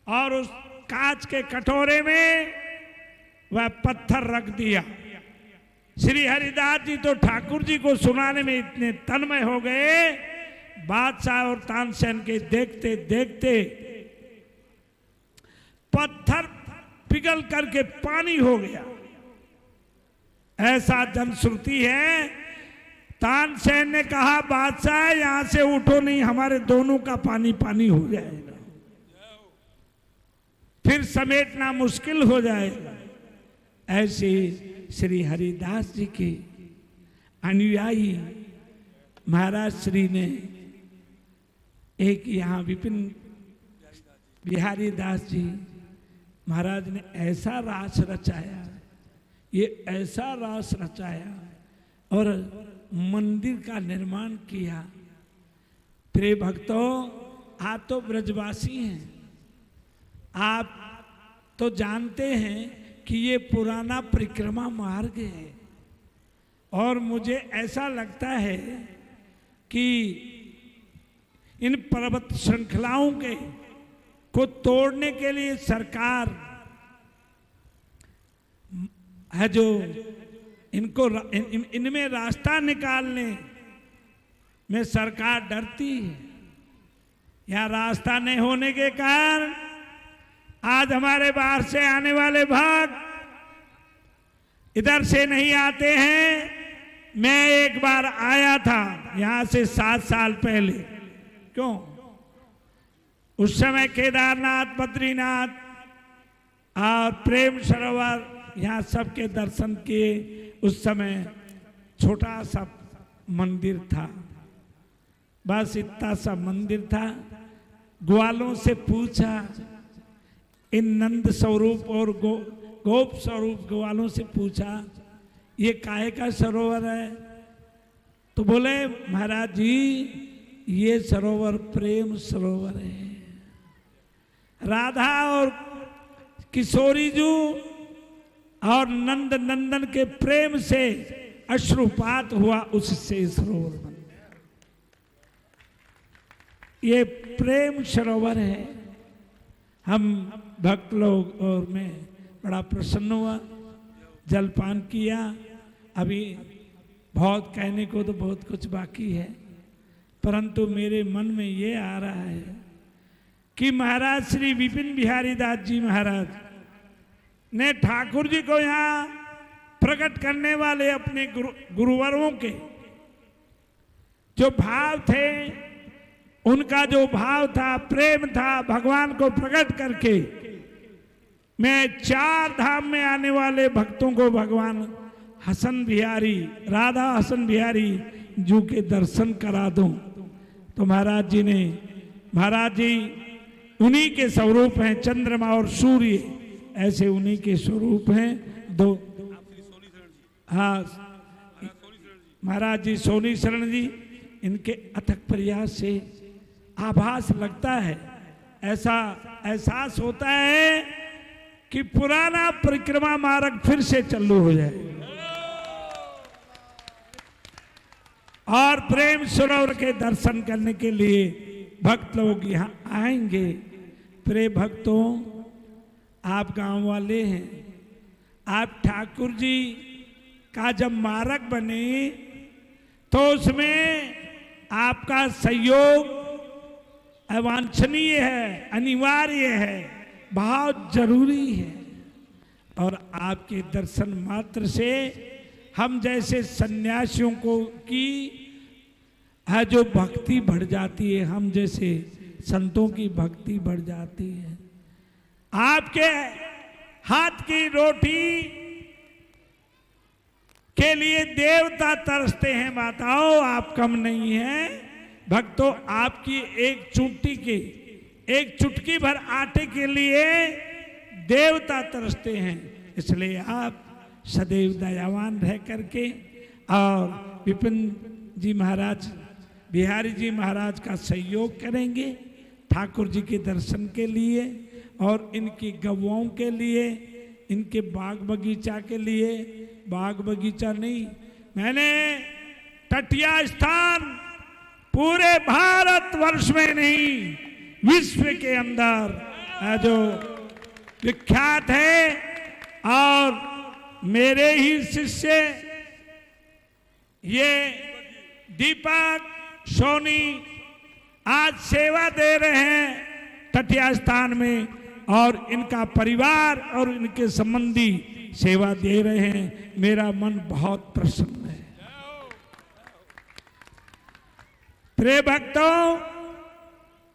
और उस कांच के कटोरे में वह पत्थर रख दिया। श्री हरिदास जी तो ठाकुर जी को सुनाने में इतने तन्मय हो गए, बादशाह और तानसेन के देखते देखते पत्थर पिघल करके पानी हो गया। ऐसा जनश्रुति है। तानसेन ने कहा बादशाह यहां से उठो नहीं, हमारे दोनों का पानी पानी हो जाएगा, फिर समेटना मुश्किल हो जाएगा। ऐसे श्री हरिदास जी के अनुयायी महाराज श्री ने एक यहाँ विपिन बिहारी दास जी महाराज ने ऐसा रास रचाया, ये ऐसा रास रचाया और मंदिर का निर्माण किया। प्रिय भक्तों, आप तो ब्रजवासी हैं, आप तो जानते हैं कि ये पुराना परिक्रमा मार्ग है और मुझे ऐसा लगता है कि इन पर्वत श्रृंखलाओं के को तोड़ने के लिए सरकार है जो इनको इनमें रास्ता निकालने में सरकार डरती है। या रास्ता नहीं होने के कारण आज हमारे बाहर से आने वाले भक्त इधर से नहीं आते हैं। मैं एक बार आया था यहां से 7 साल पहले, क्यों उस समय केदारनाथ, बद्रीनाथ और प्रेम सरोवर यहाँ सबके दर्शन किए। उस समय छोटा सा मंदिर था, बस इतना सा मंदिर था। ग्वालों से पूछा, इन नंद स्वरूप और गोप स्वरूप ग्वालों से पूछा ये काहे का सरोवर है? तो बोले महाराज जी ये सरोवर प्रेम सरोवर है। राधा और किशोरी जी और नंद नंदन के प्रेम से अश्रुपात हुआ, उससे सरोवर बन गया। ये प्रेम सरोवर है। हम भक्त लोग और मैं बड़ा प्रसन्न हुआ, जलपान किया। अभी बहुत कहने को तो बहुत कुछ बाकी है, परंतु मेरे मन में ये आ रहा है कि महाराज श्री विपिन बिहारी दास जी महाराज ने ठाकुर जी को यहाँ प्रकट करने वाले अपने गुरुवरों के जो भाव थे, उनका जो भाव था, प्रेम था, भगवान को प्रकट करके मैं 4 धाम में आने वाले भक्तों को भगवान हसन बिहारी, राधा हसन बिहारी जी के दर्शन करा दूं। तो महाराज जी ने, महाराज जी उन्हीं के स्वरूप हैं, चंद्रमा और सूर्य ऐसे उन्हीं के स्वरूप हैं। दो हाँ महाराज जी सोनी शरण जी, इनके अथक प्रयास से आभास लगता है, ऐसा एहसास होता है कि पुराना परिक्रमा मार्ग फिर से चालू हो जाए और प्रेम सरोवर के दर्शन करने के लिए भक्त लोग यहाँ आएंगे। प्रिय भक्तों, आप गांव वाले हैं, आप ठाकुर जी का जब मार्ग बने तो उसमें आपका सहयोग अवांछनीय है, अनिवार्य है, बहुत जरूरी है। और आपके दर्शन मात्र से हम जैसे सन्यासियों को की है जो भक्ति बढ़ जाती है, हम जैसे संतों की भक्ति बढ़ जाती है। आपके हाथ की रोटी के लिए देवता तरसते हैं माताओं, आप कम नहीं हैं। भक्तों, आपकी एक चुटकी भर आटे के लिए देवता तरसते हैं। इसलिए आप सदैव दयावान रह करके और विपिन जी महाराज, बिहारी जी महाराज का सहयोग करेंगे ठाकुर जी के दर्शन के लिए और इनकी गौओं के लिए, इनके बाग बगीचा के लिए। बाग बगीचा नहीं, मैंने तटिया स्थान पूरे भारतवर्ष में नहीं, विश्व के अंदर जो विख्यात है, और मेरे ही शिष्य ये दीपक सोनी आज सेवा दे रहे हैं तटिया स्थान में, और इनका परिवार और इनके संबंधी सेवा दे रहे हैं। मेरा मन बहुत प्रसन्न है। प्रिय भक्तों,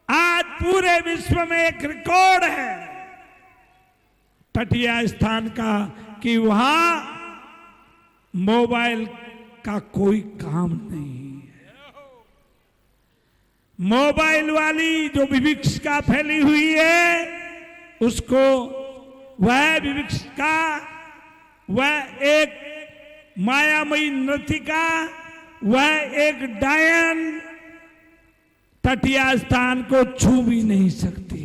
आज पूरे विश्व में एक रिकॉर्ड है तटिया स्थान का कि वहां मोबाइल का कोई काम नहीं है। मोबाइल वाली जो विभिक्षिका फैली हुई है, उसको वह विभिक्षिका, वह एक मायामयी नर्तिका, वह एक डायन तटिया स्थान को छू भी नहीं सकती।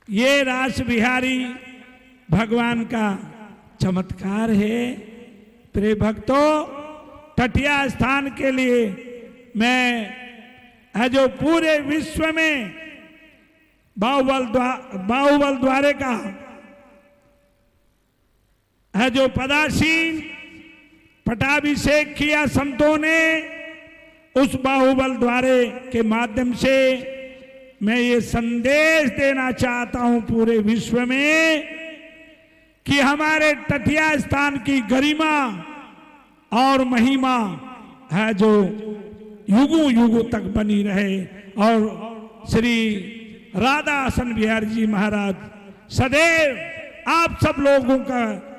ये रास बिहारी भगवान का चमत्कार है। प्रिय भक्तों, तटिया स्थान के लिए मैं जो पूरे विश्व में बाहुबल द्वारे का है जो पदासीन पटाभिषेक किया संतों ने, उस बाहुबल द्वारे के माध्यम से मैं ये संदेश देना चाहता हूं पूरे विश्व में कि हमारे तटिया स्थान की गरिमा और महिमा है जो युगों युगों तक बनी रहे, और श्री राधा आसन बिहारी जी महाराज सदैव आप सब लोगों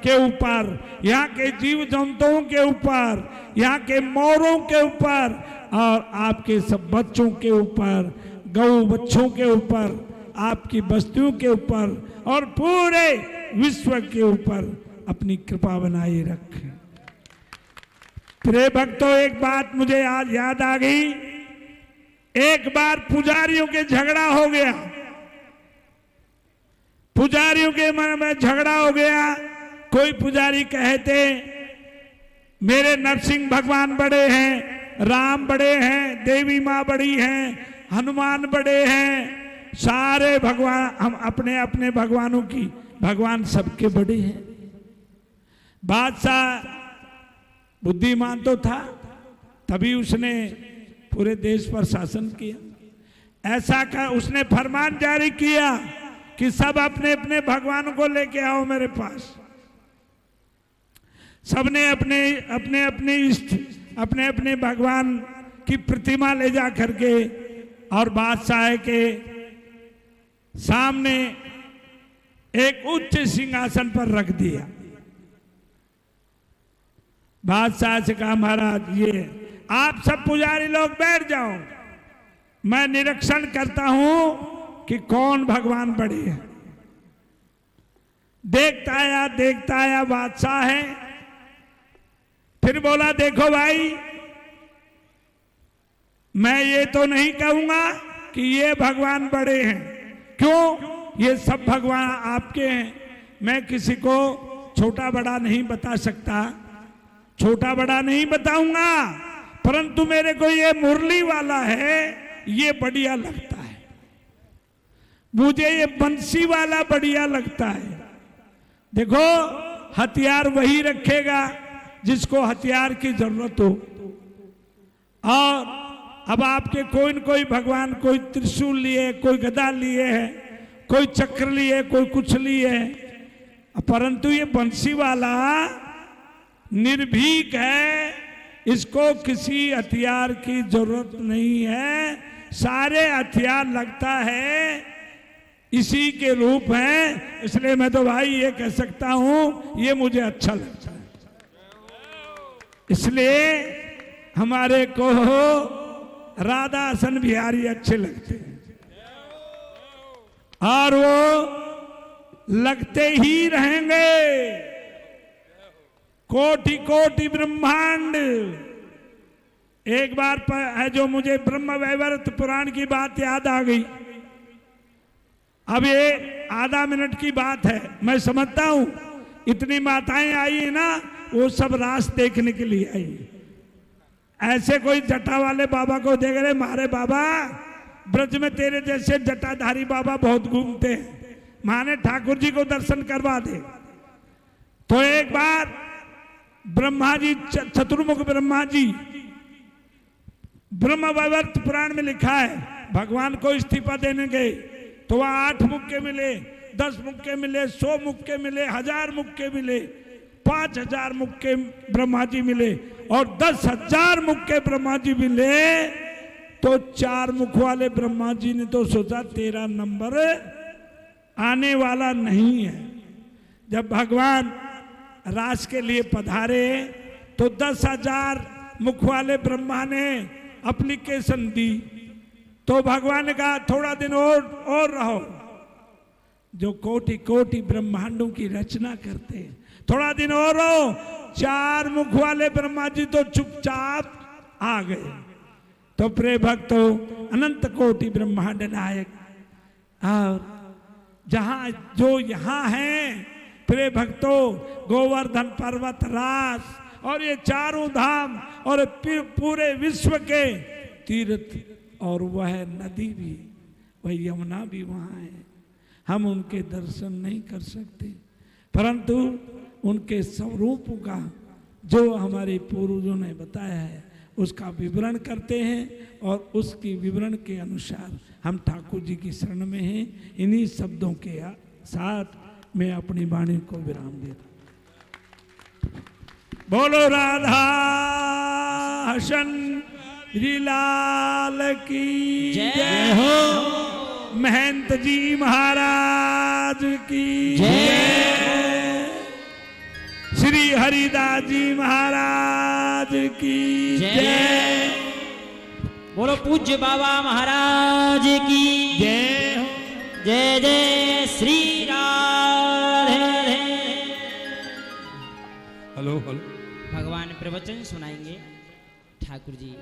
के ऊपर, यहाँ के जीव जंतुओं के ऊपर, यहाँ के मोरों के ऊपर, और आपके सब बच्चों के ऊपर, गौ बच्चों के ऊपर, आपकी बस्तियों के ऊपर और पूरे विश्व के ऊपर अपनी कृपा बनाए रखें। प्रिय भक्तों, एक बात मुझे आज याद आ गई। एक बार पुजारियों के झगड़ा हो गया, पुजारियों के मन में झगड़ा हो गया। कोई पुजारी कहते मेरे नरसिंह भगवान बड़े हैं, राम बड़े हैं, देवी माँ बड़ी हैं, हनुमान बड़े हैं, सारे भगवान, हम अपने अपने भगवानों की, भगवान सबके बड़े हैं। बादशाह बुद्धिमान तो था, तभी उसने पूरे देश पर शासन किया। ऐसा कर उसने फरमान जारी किया कि सब अपने अपने भगवान को लेके आओ मेरे पास। सबने अपने अपने अपने इष्ट, अपने अपने भगवान की प्रतिमा ले जा करके और बादशाह के सामने एक उच्च सिंहासन पर रख दिया। बादशाह से कहा, महाराज ये आप सब पुजारी लोग बैठ जाओ, मैं निरीक्षण करता हूं कि कौन भगवान बड़े हैं। देखता आया बादशाह है। फिर बोला, देखो भाई, मैं ये तो नहीं कहूंगा कि ये भगवान बड़े हैं, क्यों? ये सब भगवान आपके हैं। मैं किसी को छोटा बड़ा नहीं बता सकता, छोटा बड़ा नहीं बताऊंगा, परंतु मेरे को ये मुरली वाला है, ये बढ़िया लगता है, मुझे ये बंसी वाला बढ़िया लगता है। देखो, हथियार वही रखेगा जिसको हथियार की जरूरत हो। और अब आपके कोई न कोई भगवान, कोई त्रिशूल लिए, कोई गदा लिए है, कोई चक्र लिए, कोई कुछ लिए, परंतु ये बंसी वाला निर्भीक है, इसको किसी हथियार की जरूरत नहीं है। सारे हथियार लगता है इसी के रूप है। इसलिए मैं तो भाई ये कह सकता हूं, ये मुझे अच्छा लगता है। इसलिए हमारे को राधा आसन बिहारी अच्छे लगते हैं, और वो लगते ही रहेंगे। कोटि कोटि ब्रह्मांड। एक बार है जो मुझे ब्रह्म वैवर्त पुराण की बात याद आ गई। अब ये आधा मिनट की बात है, मैं समझता हूं इतनी माताएं आई है ना, वो सब रास देखने के लिए आई। ऐसे कोई जटा वाले बाबा को देख रहे, मारे बाबा ब्रज में तेरे जैसे जटाधारी बाबा बहुत घूमते हैं, माने ठाकुर जी को दर्शन करवा दे। तो एक बार ब्रह्मा जी, चतुर्मुख ब्रह्मा जी, ब्रह्म वैवर्त पुराण में लिखा है, भगवान को इस्तीफा देने गए तो वह 8 मुख के मिले, 10 मुख के मिले, 100 मुख के मिले, 1000 मुख के मिले, 5000 मुख के ब्रह्मा जी मिले और 10,000 मुख के ब्रह्मा जी मिले। तो 4 मुख वाले ब्रह्मा जी ने तो सोचा तेरा नंबर आने वाला नहीं है। जब भगवान रास के लिए पधारे तो 10,000 मुख वाले ब्रह्मा ने एप्लीकेशन दी। तो भगवान ने कहा थोड़ा दिन और रहो। जो कोटि कोटि ब्रह्मांडों की रचना करते हैं, थोड़ा दिन और रहो। 4 मुख वाले ब्रह्मा जी तो चुपचाप आ गए। तो प्रिय भक्तों, अनंत कोटि ब्रह्मांड नायक और जहां जो यहां हैं प्रिय भक्तों, गोवर्धन पर्वत, रास और ये चारों धाम और पूरे विश्व के तीर्थ और वह नदी भी, वह यमुना भी वहाँ है। हम उनके दर्शन नहीं कर सकते, परंतु उनके स्वरूपों का जो हमारे पूर्वजों ने बताया है उसका विवरण करते हैं और उसकी विवरण के अनुसार हम ठाकुर जी की शरण में हैं। इन्हीं शब्दों के साथ मैं अपनी वाणी को विराम देता हूँ। बोलो राधा हसन लाल की जय हो, महंत जी महाराज की जय, श्री हरिदास जी महाराज की जय, बोलो पूज्य बाबा महाराज की जय हो। जय जय श्री राधे। हेलो हेलो, भगवान प्रवचन सुनाएंगे ठाकुर जी।